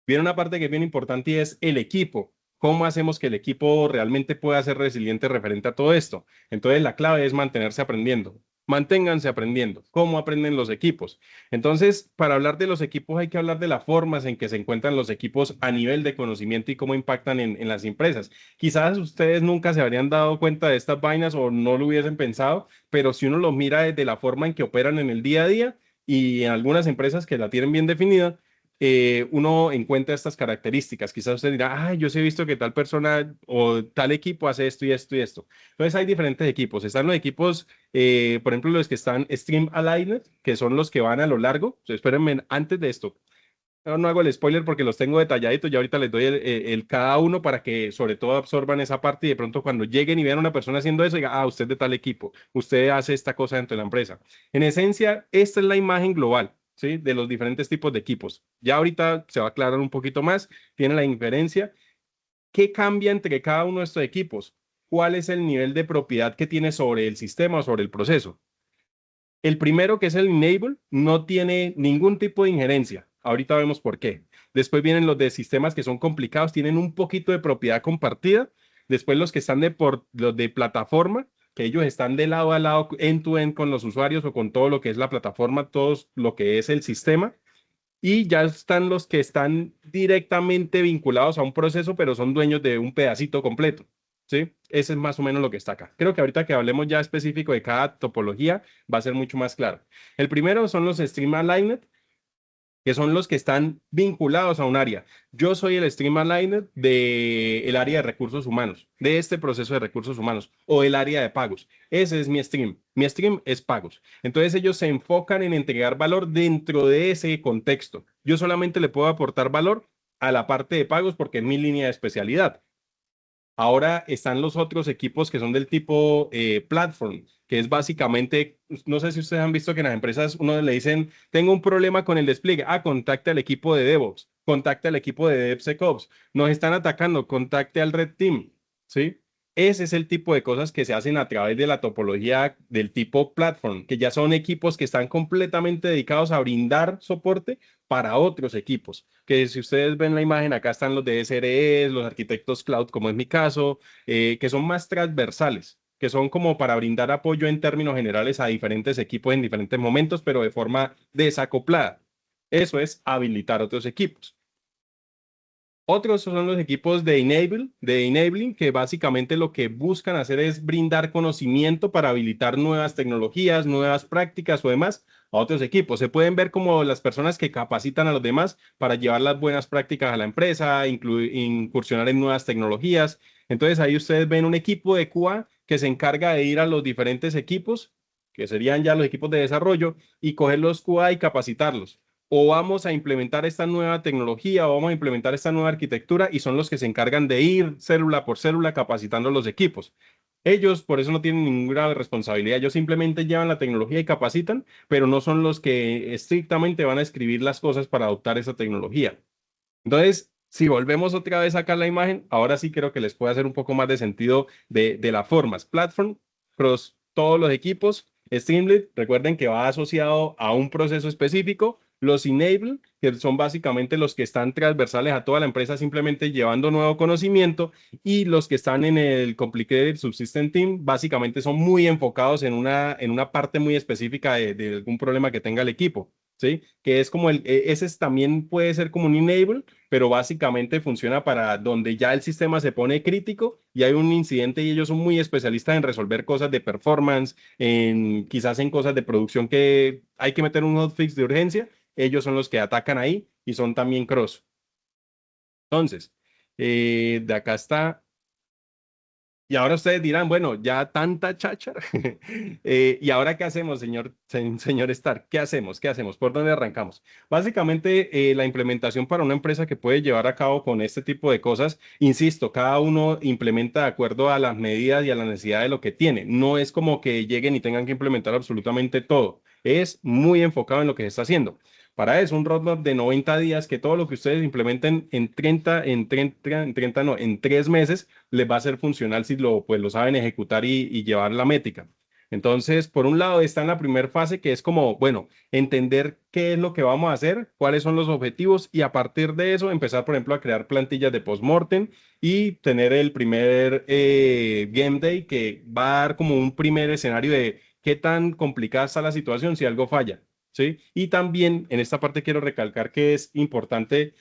Speaker 2: viene una parte que es bien importante y es el equipo. ¿Cómo hacemos que el equipo realmente pueda ser resiliente referente a todo esto? Entonces, la clave es mantenerse aprendiendo. Manténganse aprendiendo. ¿Cómo aprenden los equipos? Entonces, para hablar de los equipos hay que hablar de las formas en que se encuentran los equipos a nivel de conocimiento y cómo impactan en las empresas. Quizás ustedes nunca se habrían dado cuenta de estas vainas o no lo hubiesen pensado, pero si uno los mira desde la forma en que operan en el día a día y en algunas empresas que la tienen bien definida, uno encuentra estas características. Quizás usted dirá, ay, yo sí he visto que tal persona o tal equipo hace esto y esto y esto. Entonces hay diferentes equipos. Están los equipos, por ejemplo, los que están Stream Aligned, que son los que van a lo largo. Espérenme, antes de esto, no hago el spoiler porque los tengo detalladitos. Ya ahorita les doy el cada uno para que sobre todo absorban esa parte y de pronto cuando lleguen y vean a una persona haciendo eso, diga, ah, usted es de tal equipo, usted hace esta cosa dentro de la empresa. En esencia, esta es la imagen global. ¿Sí? De los diferentes tipos de equipos. Ya ahorita se va a aclarar un poquito más, tiene la inferencia. ¿Qué cambia entre cada uno de estos equipos? ¿Cuál es el nivel de propiedad que tiene sobre el sistema o sobre el proceso? El primero, que es el enable, no tiene ningún tipo de injerencia. Ahorita vemos por qué. Después vienen los de sistemas que son complicados, tienen un poquito de propiedad compartida. Después los que están los de plataforma, que ellos están de lado a lado, end-to-end con los usuarios o con todo lo que es la plataforma, todo lo que es el sistema. Y ya están los que están directamente vinculados a un proceso, pero son dueños de un pedacito completo. ¿Sí? Ese es más o menos lo que está acá. Creo que ahorita que hablemos ya específico de cada topología, va a ser mucho más claro. El primero son los Stream Aligned, que son los que están vinculados a un área. Yo soy el Stream Aligned del área de recursos humanos, de este proceso de recursos humanos o el área de pagos. Ese es mi stream. Mi stream es pagos. Entonces ellos se enfocan en entregar valor dentro de ese contexto. Yo solamente le puedo aportar valor a la parte de pagos porque es mi línea de especialidad. Ahora están los otros equipos que son del tipo platform, que es básicamente, no sé si ustedes han visto que en las empresas uno le dicen, tengo un problema con el despliegue, contacte al equipo de DevOps. contacte al equipo de DevSecOps. Nos están atacando, contacte al Red Team, ¿sí? Ese es el tipo de cosas que se hacen a través de la topología del tipo platform, que ya son equipos que están completamente dedicados a brindar soporte para otros equipos. Que si ustedes ven la imagen, acá están los de SREs, los arquitectos cloud, como es mi caso, que son más transversales, que son como para brindar apoyo en términos generales a diferentes equipos en diferentes momentos, pero de forma desacoplada. Eso es habilitar otros equipos. Otros son los equipos de enabling, que básicamente lo que buscan hacer es brindar conocimiento para habilitar nuevas tecnologías, nuevas prácticas o demás a otros equipos. Se pueden ver como las personas que capacitan a los demás para llevar las buenas prácticas a la empresa, incursionar en nuevas tecnologías. Entonces ahí ustedes ven un equipo de QA que se encarga de ir a los diferentes equipos, que serían ya los equipos de desarrollo, y coger los QA y capacitarlos o vamos a implementar esta nueva tecnología o vamos a implementar esta nueva arquitectura y son los que se encargan de ir célula por célula capacitando los equipos. Ellos por eso no tienen ninguna responsabilidad, ellos simplemente llevan la tecnología y capacitan, pero no son los que estrictamente van a escribir las cosas para adoptar esa tecnología. Entonces, si volvemos otra vez acá a la imagen, ahora sí creo que les puede hacer un poco más de sentido de las formas. Platform, cross todos los equipos. Streamlit, recuerden que va asociado a un proceso específico. Los enable, que son básicamente los que están transversales a toda la empresa, simplemente llevando nuevo conocimiento. Y los que están en el Complicated Subsystem Team, básicamente son muy enfocados en una parte muy específica de algún problema que tenga el equipo. ¿Sí? Que es como ese también puede ser como un enable, pero básicamente funciona para donde ya el sistema se pone crítico y hay un incidente y ellos son muy especialistas en resolver cosas de performance, quizás en cosas de producción que hay que meter un hotfix de urgencia, ellos son los que atacan ahí y son también cross. Entonces, de acá está. Y ahora ustedes dirán, bueno, ya tanta cháchara. ¿Y ahora qué hacemos, señor Stark? ¿Qué hacemos? ¿Qué hacemos? ¿Por dónde arrancamos? Básicamente, la implementación para una empresa que puede llevar a cabo con este tipo de cosas, insisto, cada uno implementa de acuerdo a las medidas y a la necesidad de lo que tiene. No es como que lleguen y tengan que implementar absolutamente todo. Es muy enfocado en lo que se está haciendo. Para eso, un roadmap de 90 días, que todo lo que ustedes implementen en 3 meses, les va a ser funcional si pues, lo saben ejecutar y llevar la métrica. Entonces, por un lado está en la primera fase, que es como, bueno, entender qué es lo que vamos a hacer, cuáles son los objetivos y a partir de eso empezar, por ejemplo, a crear plantillas de postmortem y tener el primer game day que va a dar como un primer escenario de qué tan complicada está la situación si algo falla. ¿Sí? Y también en esta parte quiero recalcar que es importante,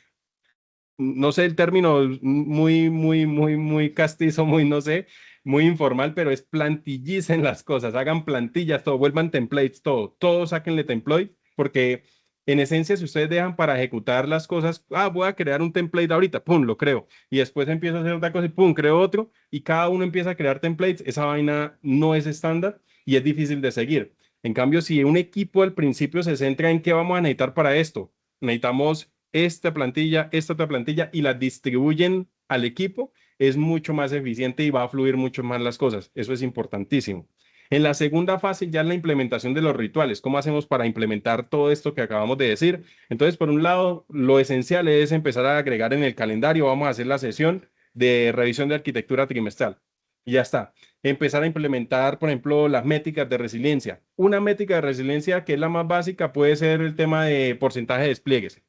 Speaker 2: no sé el término, muy castizo, muy, no sé, muy informal, pero es plantillicen las cosas, hagan plantillas, todo, vuelvan templates, todo sáquenle template, porque en esencia, si ustedes dejan para ejecutar las cosas, voy a crear un template ahorita, pum, lo creo, y después empiezo a hacer otra cosa y pum, creo otro, y cada uno empieza a crear templates, esa vaina no es estándar y es difícil de seguir. En cambio, si un equipo al principio se centra en qué vamos a necesitar para esto, necesitamos esta otra plantilla y las distribuyen al equipo, es mucho más eficiente y va a fluir mucho más las cosas. Eso es importantísimo. En la segunda fase ya es la implementación de los rituales. ¿Cómo hacemos para implementar todo esto que acabamos de decir? Entonces, por un lado, lo esencial es empezar a agregar en el calendario, vamos a hacer la sesión de revisión de arquitectura trimestral. Y ya está. Empezar a implementar, por ejemplo, las métricas de resiliencia. Una métrica de resiliencia que es la más básica puede ser el tema de porcentaje de despliegues.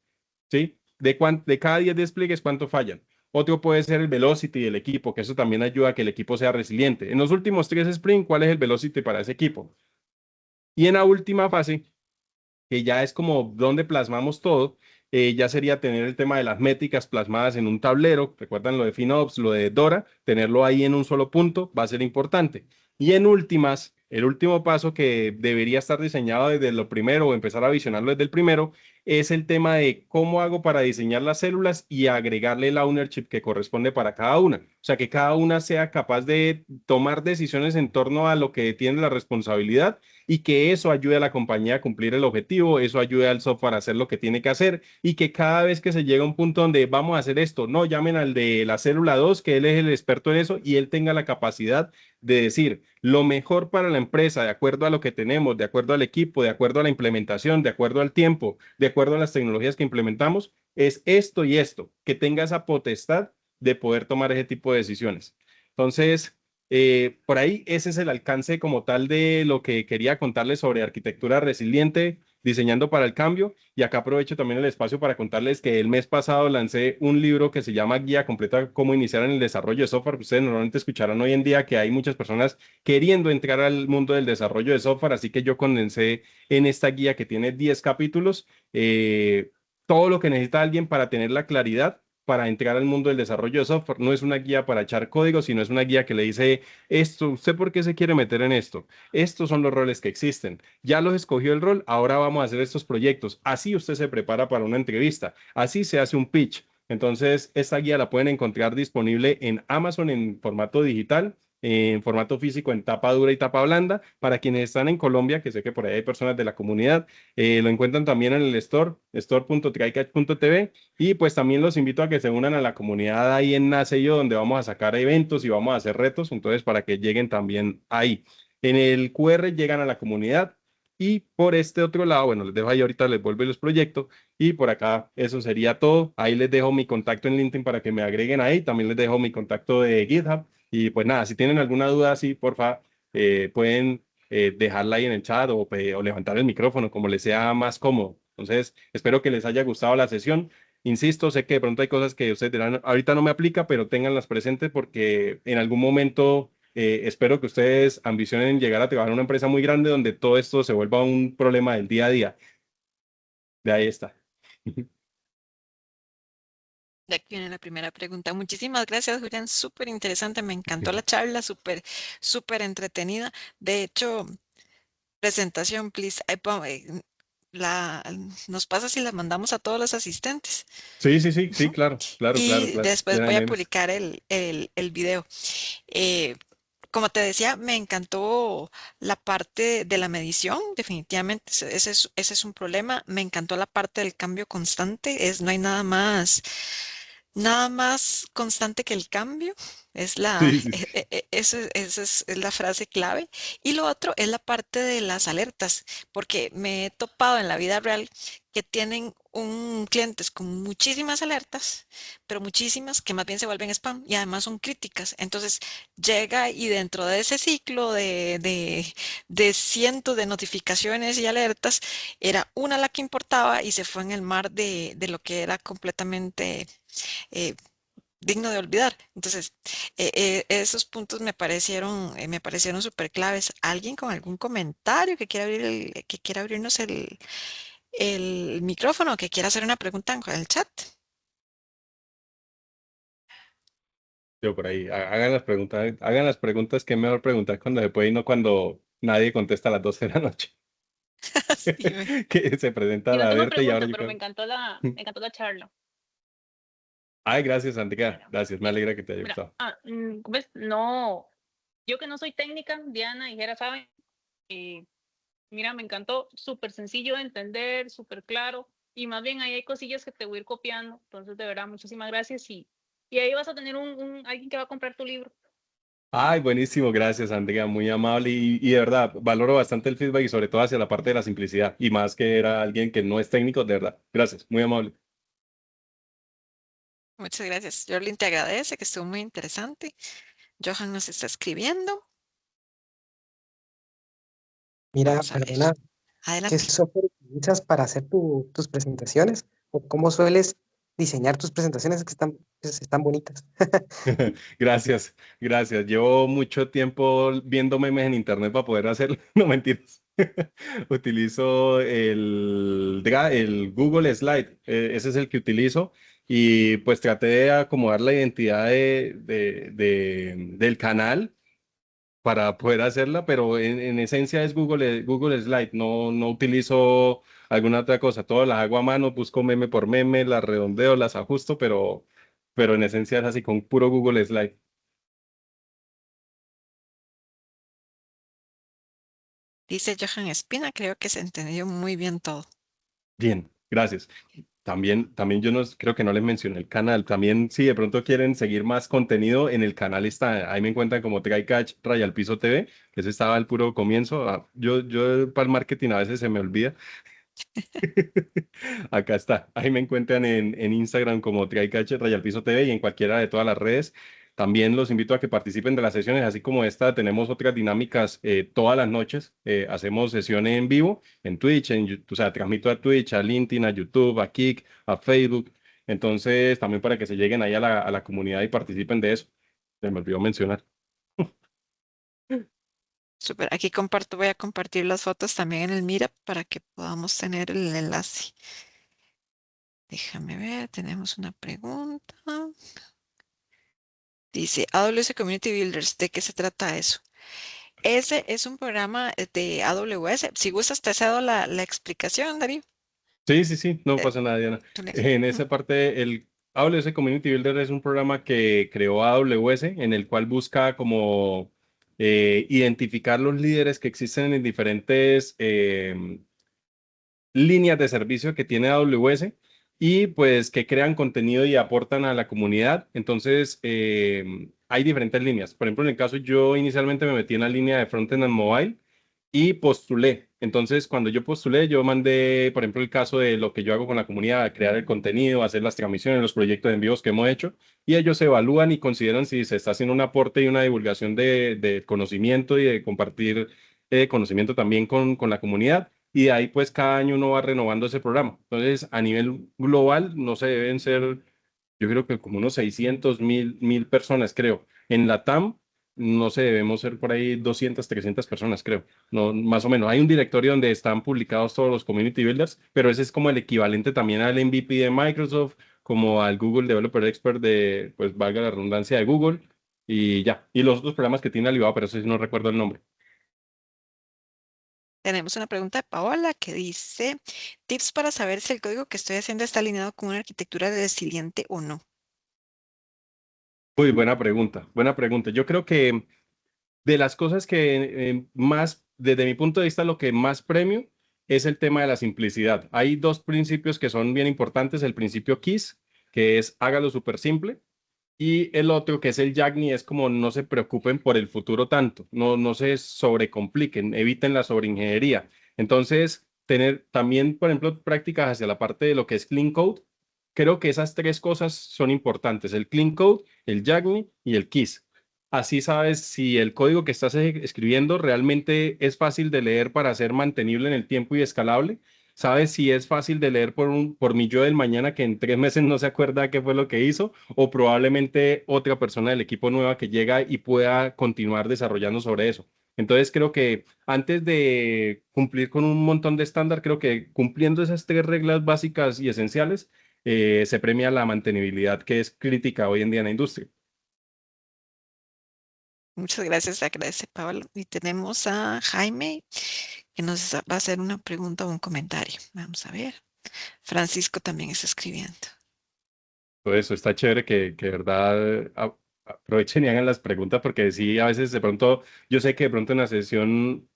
Speaker 2: ¿Sí? De cada 10 despliegues, ¿cuánto fallan? Otro puede ser el velocity del equipo, que eso también ayuda a que el equipo sea resiliente. En los últimos 3 sprints, ¿cuál es el velocity para ese equipo? Y en la última fase, que ya es como donde plasmamos todo, ya sería tener el tema de las métricas plasmadas en un tablero. Recuerdan lo de FinOps, lo de Dora, tenerlo ahí en un solo punto va a ser importante. Y en últimas, el último paso que debería estar diseñado desde lo primero o empezar a visionarlo desde el primero es el tema de cómo hago para diseñar las células y agregarle el ownership que corresponde para cada una. O sea, que cada una sea capaz de tomar decisiones en torno a lo que tiene la responsabilidad y que eso ayude a la compañía a cumplir el objetivo, eso ayude al software a hacer lo que tiene que hacer y que cada vez que se llega a un punto donde vamos a hacer esto, no llamen al de la célula 2 que él es el experto en eso y él tenga la capacidad de decir lo mejor para la empresa, de acuerdo a lo que tenemos, de acuerdo al equipo, de acuerdo a la implementación, de acuerdo al tiempo, de acuerdo a las tecnologías que implementamos, es esto y esto, que tenga esa potestad de poder tomar ese tipo de decisiones. Entonces, por ahí ese es el alcance como tal de lo que quería contarles sobre arquitectura resiliente, diseñando para el cambio. Y acá aprovecho también el espacio para contarles que el mes pasado lancé un libro que se llama Guía Completa Cómo Iniciar en el Desarrollo de Software. Ustedes normalmente escucharán hoy en día que hay muchas personas queriendo entrar al mundo del desarrollo de software, así que yo condensé en esta guía que tiene 10 capítulos todo lo que necesita alguien para tener la claridad para entrar al mundo del desarrollo de software. No es una guía para echar código, sino es una guía que le dice esto, ¿usted por qué se quiere meter en esto? Estos son los roles que existen. Ya los escogió el rol, ahora vamos a hacer estos proyectos. Así usted se prepara para una entrevista, así se hace un pitch. Entonces, esta guía la pueden encontrar disponible en Amazon en formato digital, en formato físico, en tapa dura y tapa blanda. Para quienes están en Colombia, que sé que por ahí hay personas de la comunidad, lo encuentran también en el store, store.trycatch.tv. Y pues también los invito a que se unan a la comunidad ahí en Nace.io, donde vamos a sacar eventos y vamos a hacer retos. Entonces, para que lleguen también ahí. En el QR llegan a la comunidad. Y por este otro lado, bueno, les dejo ahí ahorita, les vuelvo y los proyectos. Y por acá, eso sería todo. Ahí les dejo mi contacto en LinkedIn para que me agreguen ahí. También les dejo mi contacto de GitHub. Y pues nada, si tienen alguna duda así, porfa, pueden dejarla ahí en el chat o levantar el micrófono, como les sea más cómodo. Entonces, espero que les haya gustado la sesión. Insisto, sé que de pronto hay cosas que ustedes dirán, ahorita no me aplica, pero ténganlas presentes porque en algún momento espero que ustedes ambicionen llegar a trabajar en una empresa muy grande donde todo esto se vuelva un problema del día a día. De ahí está.
Speaker 1: De aquí viene la primera pregunta. Muchísimas gracias, Julián. Súper interesante. Me encantó la charla, súper entretenida. De hecho, presentación, please. La, nos pasa si la mandamos a todos los asistentes.
Speaker 2: Sí, sí, sí, sí,
Speaker 1: Ujú.
Speaker 2: claro, claro, claro,
Speaker 1: Y
Speaker 2: claro.
Speaker 1: después voy a publicar el video. Eh, Como te decía, me encantó la parte de la medición, definitivamente, ese es un problema. Me encantó la parte del cambio constante, no hay nada más constante que el cambio. Es
Speaker 2: Sí, sí, sí.
Speaker 1: esa es la frase clave. Y lo otro es la parte de las alertas, porque me he topado en la vida real que tienen clientes con muchísimas alertas, pero muchísimas que más bien se vuelven spam y además son críticas. Entonces llega y dentro de ese ciclo de cientos de notificaciones y alertas, era una la que importaba y se fue en el mar de lo que era completamente eh, digno de olvidar. Entonces, esos puntos me parecieron súper claves. ¿Alguien con algún comentario que quiera que quiera abrirnos el micrófono, que quiera hacer una pregunta en el chat?
Speaker 2: Yo por ahí, hagan las preguntas que es mejor preguntar cuando se puede y no cuando nadie contesta a las 12 de la noche.
Speaker 1: Sí,
Speaker 2: Que se presenta
Speaker 3: Y no
Speaker 2: la
Speaker 3: tengo
Speaker 2: Berta y ahora
Speaker 3: pregunta,
Speaker 2: yo
Speaker 3: pero
Speaker 2: creo.
Speaker 3: me encantó la charla.
Speaker 2: Ay, gracias, Santica.
Speaker 3: Bueno,
Speaker 2: Gracias, me
Speaker 3: y
Speaker 2: alegra que te haya
Speaker 3: mira,
Speaker 2: gustado.
Speaker 3: ves, no, yo que no soy técnica, Diana y Jera saben, mira, me encantó, súper sencillo de entender, súper claro, y más bien ahí hay cosillas que te voy a ir copiando, entonces de verdad, muchísimas gracias y ahí vas a tener alguien que va a comprar tu libro.
Speaker 2: Ay, buenísimo, gracias, Santica. Muy amable y de verdad, valoro bastante el feedback y sobre todo hacia la parte de la simplicidad. Y más que era alguien que no es técnico, de verdad. Gracias, muy amable.
Speaker 1: muchas gracias. Jorlin te agradece, que estuvo muy interesante. Johan nos está escribiendo.
Speaker 4: Mira,
Speaker 1: Vamos a ver.
Speaker 4: perdona, ¿qué
Speaker 1: Adelante.
Speaker 4: software utilizas para hacer tus presentaciones? ¿O cómo sueles diseñar tus presentaciones que están bonitas?
Speaker 2: Gracias, gracias. Llevo mucho tiempo viendo memes en internet para poder hacerlo. No mentiras. Utilizo el Google Slide. Ese es el que utilizo. Y pues traté de acomodar la identidad del canal para poder hacerla, pero en esencia es Google Slide. No, no utilizo alguna otra cosa. Todas las hago a mano, busco meme por meme, las redondeo, las ajusto, pero en esencia es así con puro Google Slide.
Speaker 1: Dice Johan Espina, creo que se entendió muy bien todo.
Speaker 2: Bien, gracias. También yo no creo que no les mencioné el canal. También si de pronto quieren seguir más contenido en el canal está, ahí me encuentran como TryCatch Raya Piso TV, que ese estaba al puro comienzo. Yo para el marketing a veces se me olvida. Acá está. Ahí me encuentran en Instagram como TriCatcher Rayal Piso TV y en cualquiera de todas las redes. También los invito a que participen de las sesiones, así como esta. Tenemos otras dinámicas todas las noches. Hacemos sesiones en vivo en Twitch, o sea, transmito a Twitch, a LinkedIn, a YouTube, a Kik, a Facebook. Entonces, también para que se lleguen ahí a la comunidad y participen de eso. Se me olvidó mencionar.
Speaker 1: Súper, aquí comparto, voy a compartir las fotos también en el Mira para que podamos tener el enlace. Déjame ver, tenemos una pregunta. Dice, AWS Community Builders, ¿de qué se trata eso? Ese es un programa de AWS. Si gustas, te cedo la explicación, Darío.
Speaker 2: Sí, sí, sí, no
Speaker 1: Eh,
Speaker 2: pasa nada, Diana.
Speaker 1: tú le-
Speaker 2: En
Speaker 1: Ujú.
Speaker 2: esa parte, el AWS Community Builder es un programa que creó AWS, en el cual busca como identificar los líderes que existen en diferentes líneas de servicio que tiene AWS y pues que crean contenido y aportan a la comunidad. Entonces, hay diferentes líneas. Por ejemplo, en el caso yo inicialmente me metí en la línea de frontend and mobile y postulé. Entonces, cuando yo postulé, yo mandé, por ejemplo, el caso de lo que yo hago con la comunidad, crear el contenido, hacer las transmisiones, los proyectos de envíos que hemos hecho, y ellos evalúan y consideran si se está haciendo un aporte y una divulgación de conocimiento y de compartir conocimiento también con la comunidad. Y de ahí, pues, cada año uno va renovando ese programa. Entonces, a nivel global, no se deben ser, yo creo que como unos 600, 1000 personas, creo. En la TAM, no sé, debemos ser por ahí 200, 300 personas, creo. No, más o menos. Hay un directorio donde están publicados todos los community builders, pero ese es como el equivalente también al MVP de Microsoft, como al Google Developer Expert de, pues valga la redundancia, de Google, y ya. Y los otros programas que tiene Alibaba, pero eso sí no recuerdo el nombre.
Speaker 1: Tenemos una pregunta de Paola que dice, tips para saber si el código que estoy haciendo está alineado con una arquitectura resiliente o no.
Speaker 2: Muy buena pregunta, buena pregunta. Yo creo que de las cosas que más, desde mi punto de vista, lo que más premio es el tema de la simplicidad. Hay dos principios que son bien importantes. El principio KISS, que es hágalo súper simple, y el otro, que es el YAGNI, es como no se preocupen por el futuro tanto, no se sobrecompliquen, eviten la sobreingeniería. Entonces, tener también, por ejemplo, prácticas hacia la parte de lo que es Clean Code. Creo que esas tres cosas son importantes: el Clean Code, el YAGNI y el KISS. Así sabes si el código que estás escribiendo realmente es fácil de leer para ser mantenible en el tiempo y escalable. Sabes si es fácil de leer por mi yo del mañana que en 3 meses no se acuerda qué fue lo que hizo, o probablemente otra persona del equipo nueva que llega y pueda continuar desarrollando sobre eso. Entonces creo que antes de cumplir con un montón de estándar, creo que cumpliendo esas tres reglas básicas y esenciales, se premia la mantenibilidad que es crítica hoy en día en la industria.
Speaker 1: Muchas gracias, agradece Paola. Y tenemos a Jaime que nos va a hacer una pregunta o un comentario. Vamos a ver. Francisco también está escribiendo.
Speaker 2: Todo eso está chévere que de verdad aprovechen y hagan las preguntas, porque sí, a veces de pronto, yo sé que de pronto en la sesión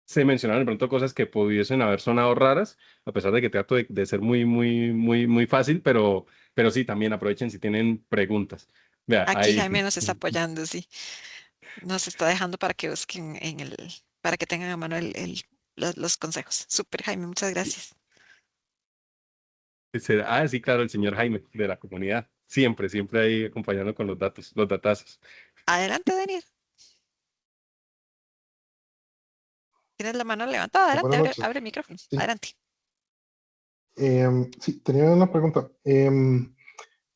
Speaker 2: se mencionaron de pronto cosas que pudiesen haber sonado raras, a pesar de que trato de ser muy fácil, pero sí, también aprovechen si tienen preguntas. Vea,
Speaker 1: Aquí
Speaker 2: ahí.
Speaker 1: Jaime nos está apoyando, sí. Nos está dejando para que busquen para que tengan a mano los consejos. Súper, Jaime, muchas gracias.
Speaker 2: Sí, claro, el señor Jaime de la comunidad. Siempre, siempre ahí acompañando con los datos, los datazos.
Speaker 1: Adelante, Daniel. Tienes la mano levantada. Adelante,
Speaker 5: Buenas noches.
Speaker 1: abre el micrófono.
Speaker 5: Sí,
Speaker 1: Adelante.
Speaker 5: sí, tenía una pregunta. En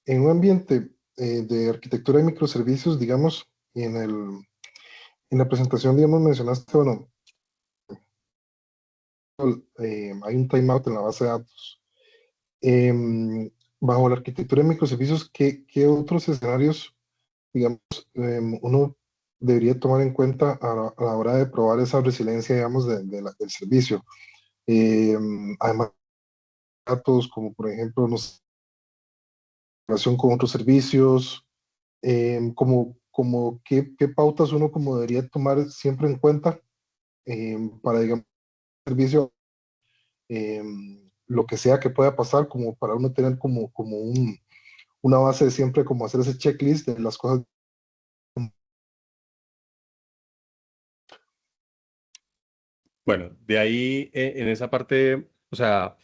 Speaker 5: un ambiente de arquitectura de microservicios, digamos, en la presentación, digamos, mencionaste, bueno, hay un timeout en la base de datos. Bajo la arquitectura de microservicios, ¿qué otros escenarios, digamos, uno debería tomar en cuenta a la hora de probar esa resiliencia, digamos, del servicio? Además, datos como, por ejemplo, no sé, relación con otros servicios, como qué pautas uno como debería tomar siempre en cuenta para, digamos, servicio, eh, lo que sea que pueda pasar, como para uno tener como una base de siempre, como hacer ese checklist de las cosas.
Speaker 2: Bueno, de ahí en esa parte O sea,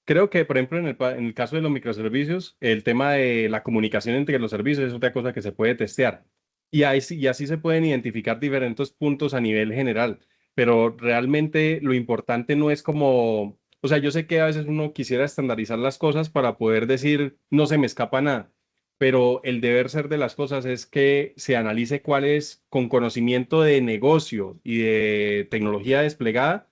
Speaker 2: creo que, por ejemplo, en el caso de los microservicios, el tema de la comunicación entre los servicios es otra cosa que se puede testear. Y así se pueden identificar diferentes puntos a nivel general. Pero realmente lo importante no es como, o sea, yo sé que a veces uno quisiera estandarizar las cosas para poder decir, no se me escapa nada, pero el deber ser de las cosas es que se analice cuál es, con conocimiento de negocio y de tecnología desplegada,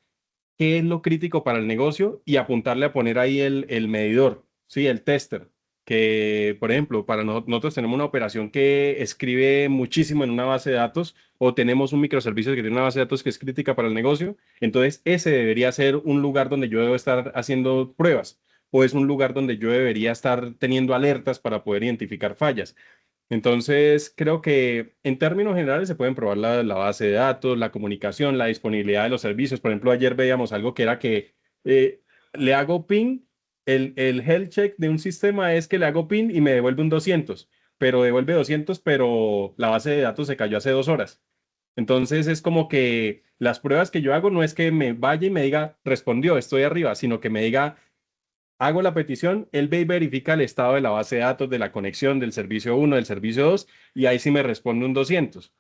Speaker 2: qué es lo crítico para el negocio y apuntarle a poner ahí el medidor, ¿sí? El tester, que, por ejemplo, para nosotros tenemos una operación que escribe muchísimo en una base de datos o tenemos un microservicio que tiene una base de datos que es crítica para el negocio, entonces ese debería ser un lugar donde yo debo estar haciendo pruebas o es un lugar donde yo debería estar teniendo alertas para poder identificar fallas. Entonces, creo que en términos generales se pueden probar la base de datos, la comunicación, la disponibilidad de los servicios. Por ejemplo, ayer veíamos algo que era que eh, le hago ping, el health check de un sistema es que le hago ping y me devuelve un 200, pero devuelve 200, pero la base de datos se cayó hace 2 horas. Entonces, es como que las pruebas que yo hago no es que me vaya y me diga, respondió, estoy arriba, sino que me diga, hago la petición, él ve y verifica el estado de la base de datos, de la conexión del servicio uno, del servicio 2, y ahí sí me responde un 200.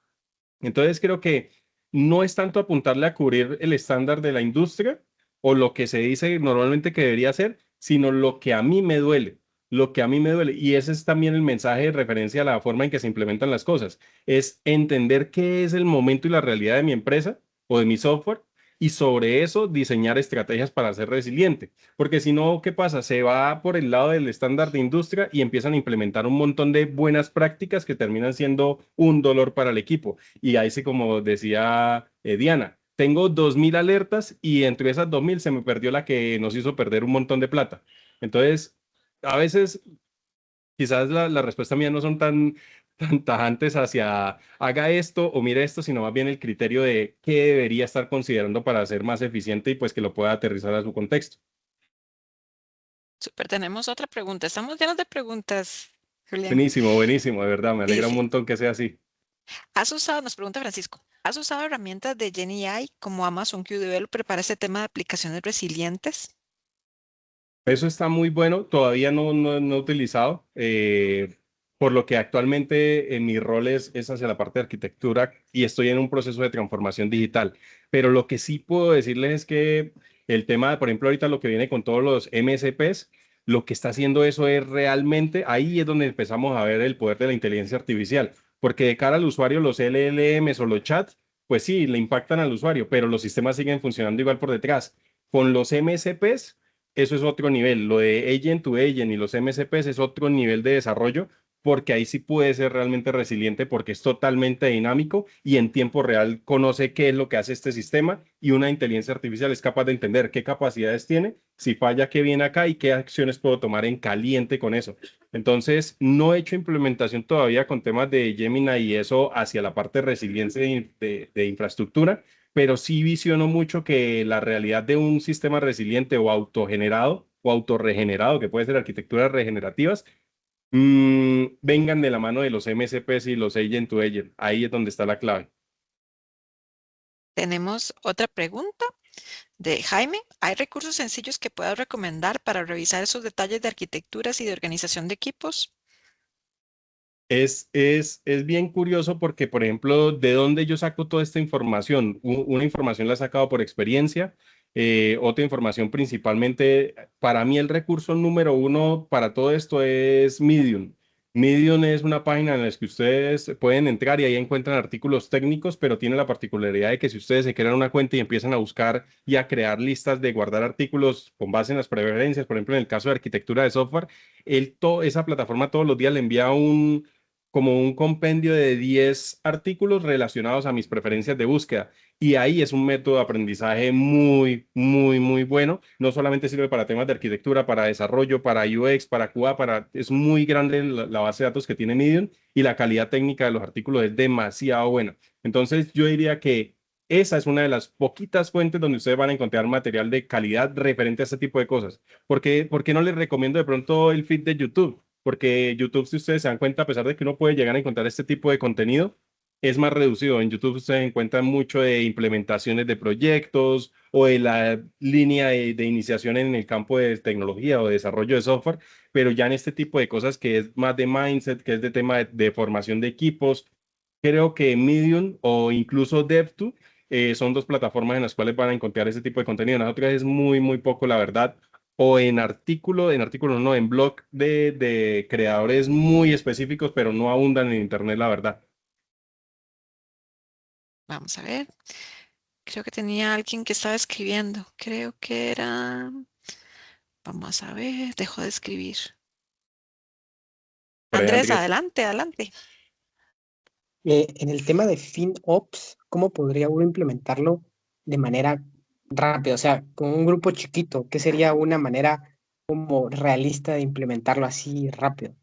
Speaker 2: Entonces creo que no es tanto apuntarle a cubrir el estándar de la industria o lo que se dice normalmente que debería ser, sino lo que a mí me duele, lo que a mí me duele. Y ese es también el mensaje de referencia a la forma en que se implementan las cosas. Es entender qué es el momento y la realidad de mi empresa o de mi software y sobre eso diseñar estrategias para ser resiliente. Porque si no, ¿qué pasa? Se va por el lado del estándar de industria y empiezan a implementar un montón de buenas prácticas que terminan siendo un dolor para el equipo. Y ahí sí, como decía Diana, tengo 2.000 alertas y entre esas 2.000 se me perdió la que nos hizo perder un montón de plata. Entonces, a veces quizás la respuesta mía no son tan tajantes hacia haga esto o mire esto, sino más bien el criterio de qué debería estar considerando para ser más eficiente y pues que lo pueda aterrizar a su contexto.
Speaker 1: Súper, tenemos otra pregunta. Estamos llenos de preguntas, Julián.
Speaker 2: Buenísimo, buenísimo, de verdad, me alegra un
Speaker 1: Dice,
Speaker 2: montón que sea así.
Speaker 1: nos pregunta Francisco, ¿has usado herramientas de GenAI como Amazon Q Developer para este tema de aplicaciones resilientes?
Speaker 2: Eso está muy bueno, todavía no he utilizado, por lo que actualmente en mi rol es hacia la parte de arquitectura y estoy en un proceso de transformación digital. Pero lo que sí puedo decirles es que el tema, por ejemplo, ahorita lo que viene con todos los MSPs, lo que está haciendo eso es realmente, ahí es donde empezamos a ver el poder de la inteligencia artificial, porque de cara al usuario los LLMs o los chats, pues sí, le impactan al usuario, pero los sistemas siguen funcionando igual por detrás. Con los MSPs eso es otro nivel. Lo de agent to agent y los MCPs es otro nivel de desarrollo porque ahí sí puede ser realmente resiliente porque es totalmente dinámico y en tiempo real conoce qué es lo que hace este sistema y una inteligencia artificial es capaz de entender qué capacidades tiene, si falla, qué viene acá y qué acciones puedo tomar en caliente con eso. Entonces, no he hecho implementación todavía con temas de Gemini y eso hacia la parte de resiliencia de infraestructura, pero sí visiono mucho que la realidad de un sistema resiliente o autogenerado o autorregenerado, que puede ser arquitecturas regenerativas, vengan de la mano de los MSPs y los agent to agent. Ahí es donde está la clave.
Speaker 1: Tenemos otra pregunta de Jaime. ¿Hay recursos sencillos que puedas recomendar para revisar esos detalles de arquitecturas y de organización de equipos?
Speaker 2: Es bien curioso porque, por ejemplo, ¿de dónde yo saco toda esta información? Una información la he sacado por experiencia, otra información principalmente, para mí el recurso número uno para todo esto es Medium. Medium es una página en la que ustedes pueden entrar y ahí encuentran artículos técnicos, pero tiene la particularidad de que si ustedes se crean una cuenta y empiezan a buscar y a crear listas de guardar artículos con base en las preferencias, por ejemplo, en el caso de arquitectura de software, esa plataforma todos los días le envía como un compendio de 10 artículos relacionados a mis preferencias de búsqueda. Y ahí es un método de aprendizaje muy, muy, muy bueno. No solamente sirve para temas de arquitectura, para desarrollo, para UX, para QA, es muy grande la base de datos que tiene Medium y la calidad técnica de los artículos es demasiado buena. Entonces, yo diría que esa es una de las poquitas fuentes donde ustedes van a encontrar material de calidad referente a este tipo de cosas. Por qué no les recomiendo de pronto el feed de YouTube? Porque YouTube, si ustedes se dan cuenta, a pesar de que uno puede llegar a encontrar este tipo de contenido, es más reducido. En YouTube ustedes encuentran mucho de implementaciones de proyectos o de la línea de iniciación en el campo de tecnología o de desarrollo de software, pero ya en este tipo de cosas que es más de mindset, que es de tema de formación de equipos, creo que Medium o incluso DevTo son dos plataformas en las cuales van a encontrar ese tipo de contenido. En las otras es muy, muy poco, la verdad. O en artículos no, en blog de creadores muy específicos, pero no abundan en Internet, la verdad.
Speaker 1: Vamos a ver. Creo que tenía alguien que estaba escribiendo. Creo que era... Vamos a ver, dejó de escribir.
Speaker 2: Por ahí,
Speaker 1: Andrés,
Speaker 2: Andrés.
Speaker 1: adelante, adelante.
Speaker 4: En el tema de FinOps, ¿cómo podría uno implementarlo de manera rápida? O sea, con un grupo chiquito, ¿qué sería una manera como realista de implementarlo así rápido?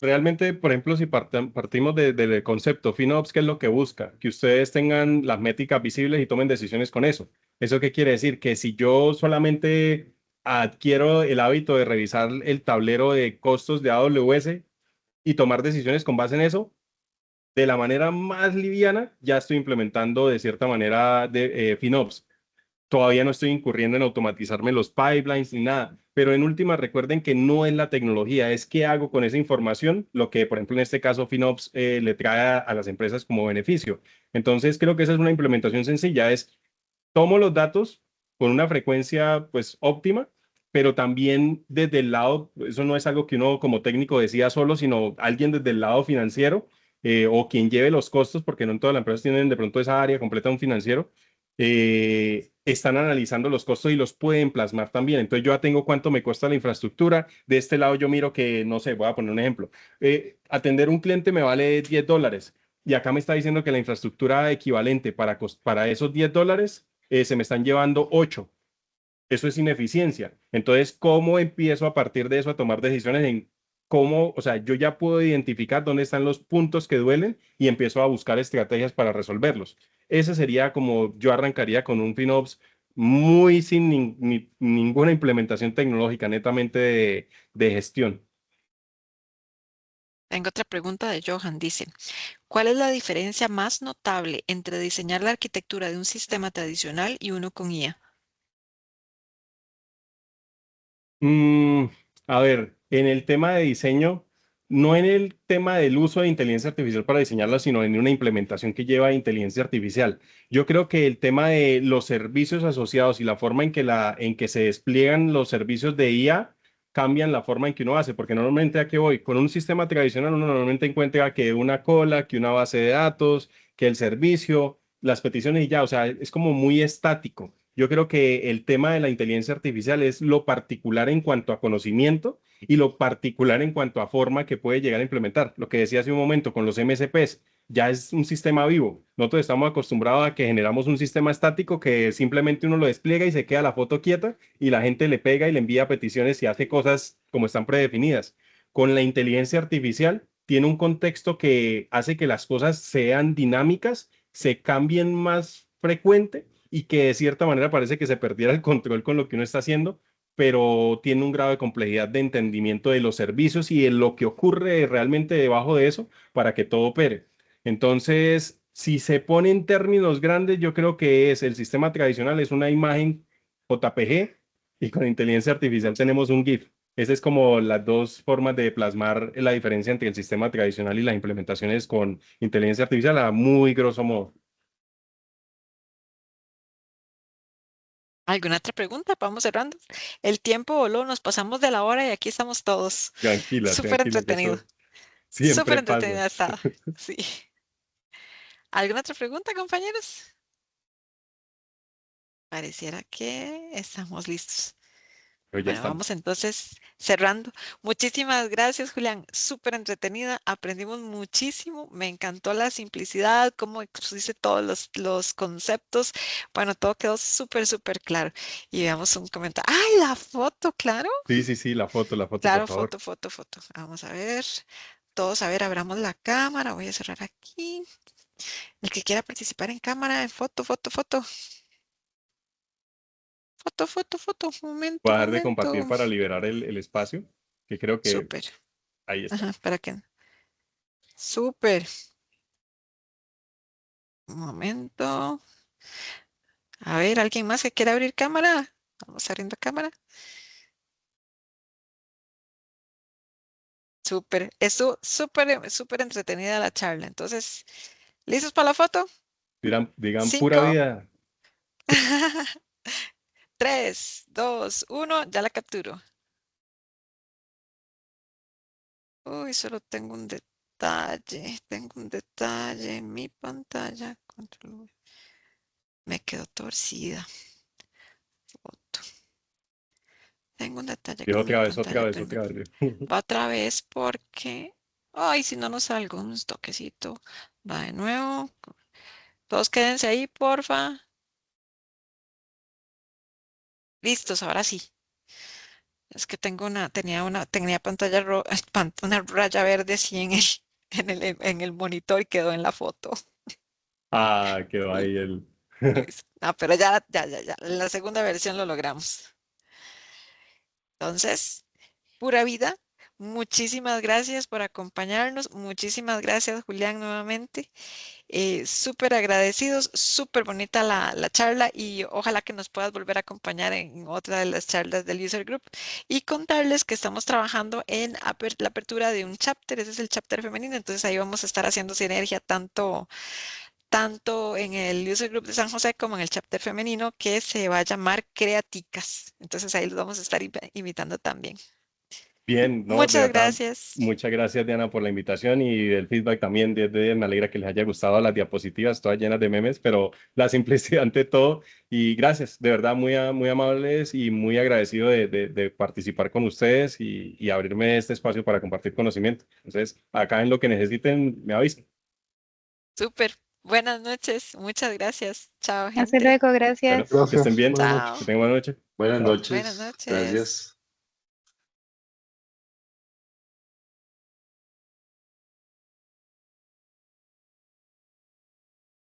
Speaker 2: Realmente, por ejemplo, si partimos del concepto FinOps, ¿qué es lo que busca? Que ustedes tengan las métricas visibles y tomen decisiones con eso. ¿Eso qué quiere decir? Que si yo solamente adquiero el hábito de revisar el tablero de costos de AWS y tomar decisiones con base en eso, de la manera más liviana, ya estoy implementando de cierta manera de FinOps. Todavía no estoy incurriendo en automatizarme los pipelines ni nada, pero en última recuerden que no es la tecnología, es qué hago con esa información, lo que por ejemplo en este caso FinOps le trae a las empresas como beneficio. Entonces creo que esa es una implementación sencilla, es tomo los datos con una frecuencia pues óptima, pero también desde el lado, eso no es algo que uno como técnico decida solo, sino alguien desde el lado financiero o quien lleve los costos, porque no en todas las empresas tienen de pronto esa área completa de un financiero, están analizando los costos y los pueden plasmar también. Entonces yo ya tengo cuánto me cuesta la infraestructura. De este lado yo miro que, no sé, voy a poner un ejemplo. Atender un cliente me vale $10 y acá me está diciendo que la infraestructura equivalente para esos $10 se me están llevando 8. Eso es ineficiencia. Entonces, ¿cómo empiezo a partir de eso a tomar decisiones en cómo, o sea, yo ya puedo identificar dónde están los puntos que duelen y empiezo a buscar estrategias para resolverlos? Ese sería como yo arrancaría con un FinOps muy sin ninguna implementación tecnológica, netamente de gestión.
Speaker 1: Tengo otra pregunta de Johan. Dice, ¿cuál es la diferencia más notable entre diseñar la arquitectura de un sistema tradicional y uno con IA?
Speaker 2: Mm, a ver, en el tema de diseño, no en el tema del uso de inteligencia artificial para diseñarla, sino en una implementación que lleva inteligencia artificial. Yo creo que el tema de los servicios asociados y la forma en que se despliegan los servicios de IA cambian la forma en que uno hace, porque normalmente a qué voy, con un sistema tradicional uno normalmente encuentra que una cola, que una base de datos, que el servicio, las peticiones y ya, o sea, es como muy estático. Yo creo que el tema de la inteligencia artificial es lo particular en cuanto a conocimiento y lo particular en cuanto a forma que puede llegar a implementar. Lo que decía hace un momento con los MCPs, ya es un sistema vivo. Nosotros estamos acostumbrados a que generamos un sistema estático que simplemente uno lo despliega y se queda la foto quieta y la gente le pega y le envía peticiones y hace cosas como están predefinidas. Con la inteligencia artificial tiene un contexto que hace que las cosas sean dinámicas, se cambien más frecuente y que de cierta manera parece que se perdiera el control con lo que uno está haciendo, pero tiene un grado de complejidad de entendimiento de los servicios y de lo que ocurre realmente debajo de eso para que todo opere. Entonces, si se pone en términos grandes, yo creo que es el sistema tradicional, es una imagen JPG y con inteligencia artificial tenemos un GIF. Esa es como las dos formas de plasmar la diferencia entre el sistema tradicional y las implementaciones con inteligencia artificial a muy grosso modo.
Speaker 1: ¿Alguna otra pregunta? Vamos cerrando. El tiempo voló, nos pasamos de la hora y aquí estamos todos.
Speaker 2: Tranquila,
Speaker 1: Súper
Speaker 2: tranquila, que
Speaker 1: entretenido.
Speaker 2: eso
Speaker 1: Súper
Speaker 2: siempre pasa.
Speaker 1: entretenida estaba. Sí. ¿Alguna otra pregunta, compañeros? Pareciera que estamos listos.
Speaker 2: Pero ya
Speaker 1: Bueno,
Speaker 2: estamos.
Speaker 1: vamos entonces cerrando. Muchísimas gracias, Julián. Súper entretenida. Aprendimos muchísimo. Me encantó la simplicidad, cómo expuse todos los conceptos. Bueno, todo quedó súper, súper claro. Y veamos un comentario. ¡Ay, la foto! Claro.
Speaker 2: Sí, sí, sí, la foto, por
Speaker 1: Claro,
Speaker 2: favor.
Speaker 1: foto, foto, foto. Vamos a ver. Todos, a ver, abramos la cámara. Voy a cerrar aquí. El que quiera participar en cámara, en foto, foto, foto. Foto, foto, foto.
Speaker 2: Voy
Speaker 1: Momento,
Speaker 2: a dar de compartir
Speaker 1: momento.
Speaker 2: para liberar el espacio, que creo que
Speaker 1: Súper.
Speaker 2: ahí está.
Speaker 1: Ajá, ¿para qué? Súper. Un momento. A ver, ¿alguien más que quiera abrir cámara? Vamos abriendo cámara. Súper, estuvo súper entretenida la charla. Entonces, ¿listos para la foto?
Speaker 2: Digan pura
Speaker 1: 5,
Speaker 2: vida.
Speaker 1: 3, 2, 1, ya la capturo. Uy, solo tengo un detalle en mi pantalla. Control V. Me quedó torcida. Foto. Tengo un detalle
Speaker 2: Y
Speaker 1: con mi
Speaker 2: otra vez,
Speaker 1: pantalla
Speaker 2: otra vez, otra
Speaker 1: prendida.
Speaker 2: vez.
Speaker 1: Va otra vez porque... Ay, si no nos salgo un toquecito. Va de nuevo. Todos quédense ahí, porfa. Listos, ahora sí. Es que tenía pantalla una raya verde así en el monitor y quedó en la foto.
Speaker 2: Ah, quedó ahí el...
Speaker 1: Listo. No, pero ya. En la segunda versión lo logramos. Entonces, pura vida. Muchísimas gracias por acompañarnos. Muchísimas gracias, Julián, nuevamente. Súper agradecidos, súper bonita la charla y ojalá que nos puedas volver a acompañar en otra de las charlas del User Group y contarles que estamos trabajando en la apertura de un chapter, ese es el chapter femenino, entonces ahí vamos a estar haciendo sinergia tanto en el User Group de San José como en el chapter femenino que se va a llamar Creaticas. Entonces ahí los vamos a estar invitando también.
Speaker 2: Bien, no, de
Speaker 1: Muchas
Speaker 2: verdad,
Speaker 1: gracias.
Speaker 2: muchas gracias Diana por la invitación y el feedback también. Me alegra que les haya gustado las diapositivas, todas llenas de memes, pero la simplicidad ante todo. Y gracias, de verdad, muy amables y muy agradecido de participar con ustedes y abrirme este espacio para compartir conocimiento. Entonces, acá en lo que necesiten, me avisan.
Speaker 1: Súper. Buenas noches. Muchas gracias. Chao,
Speaker 3: Hasta
Speaker 1: gente.
Speaker 3: luego,
Speaker 2: Bueno,
Speaker 3: gracias.
Speaker 2: que estén
Speaker 5: Gracias,
Speaker 2: bien,
Speaker 5: buenas
Speaker 1: Chao.
Speaker 5: noches.
Speaker 2: que tengan buena noche.
Speaker 6: Buenas
Speaker 2: Chao.
Speaker 1: Buenas
Speaker 6: noches.
Speaker 1: noches.
Speaker 6: Gracias.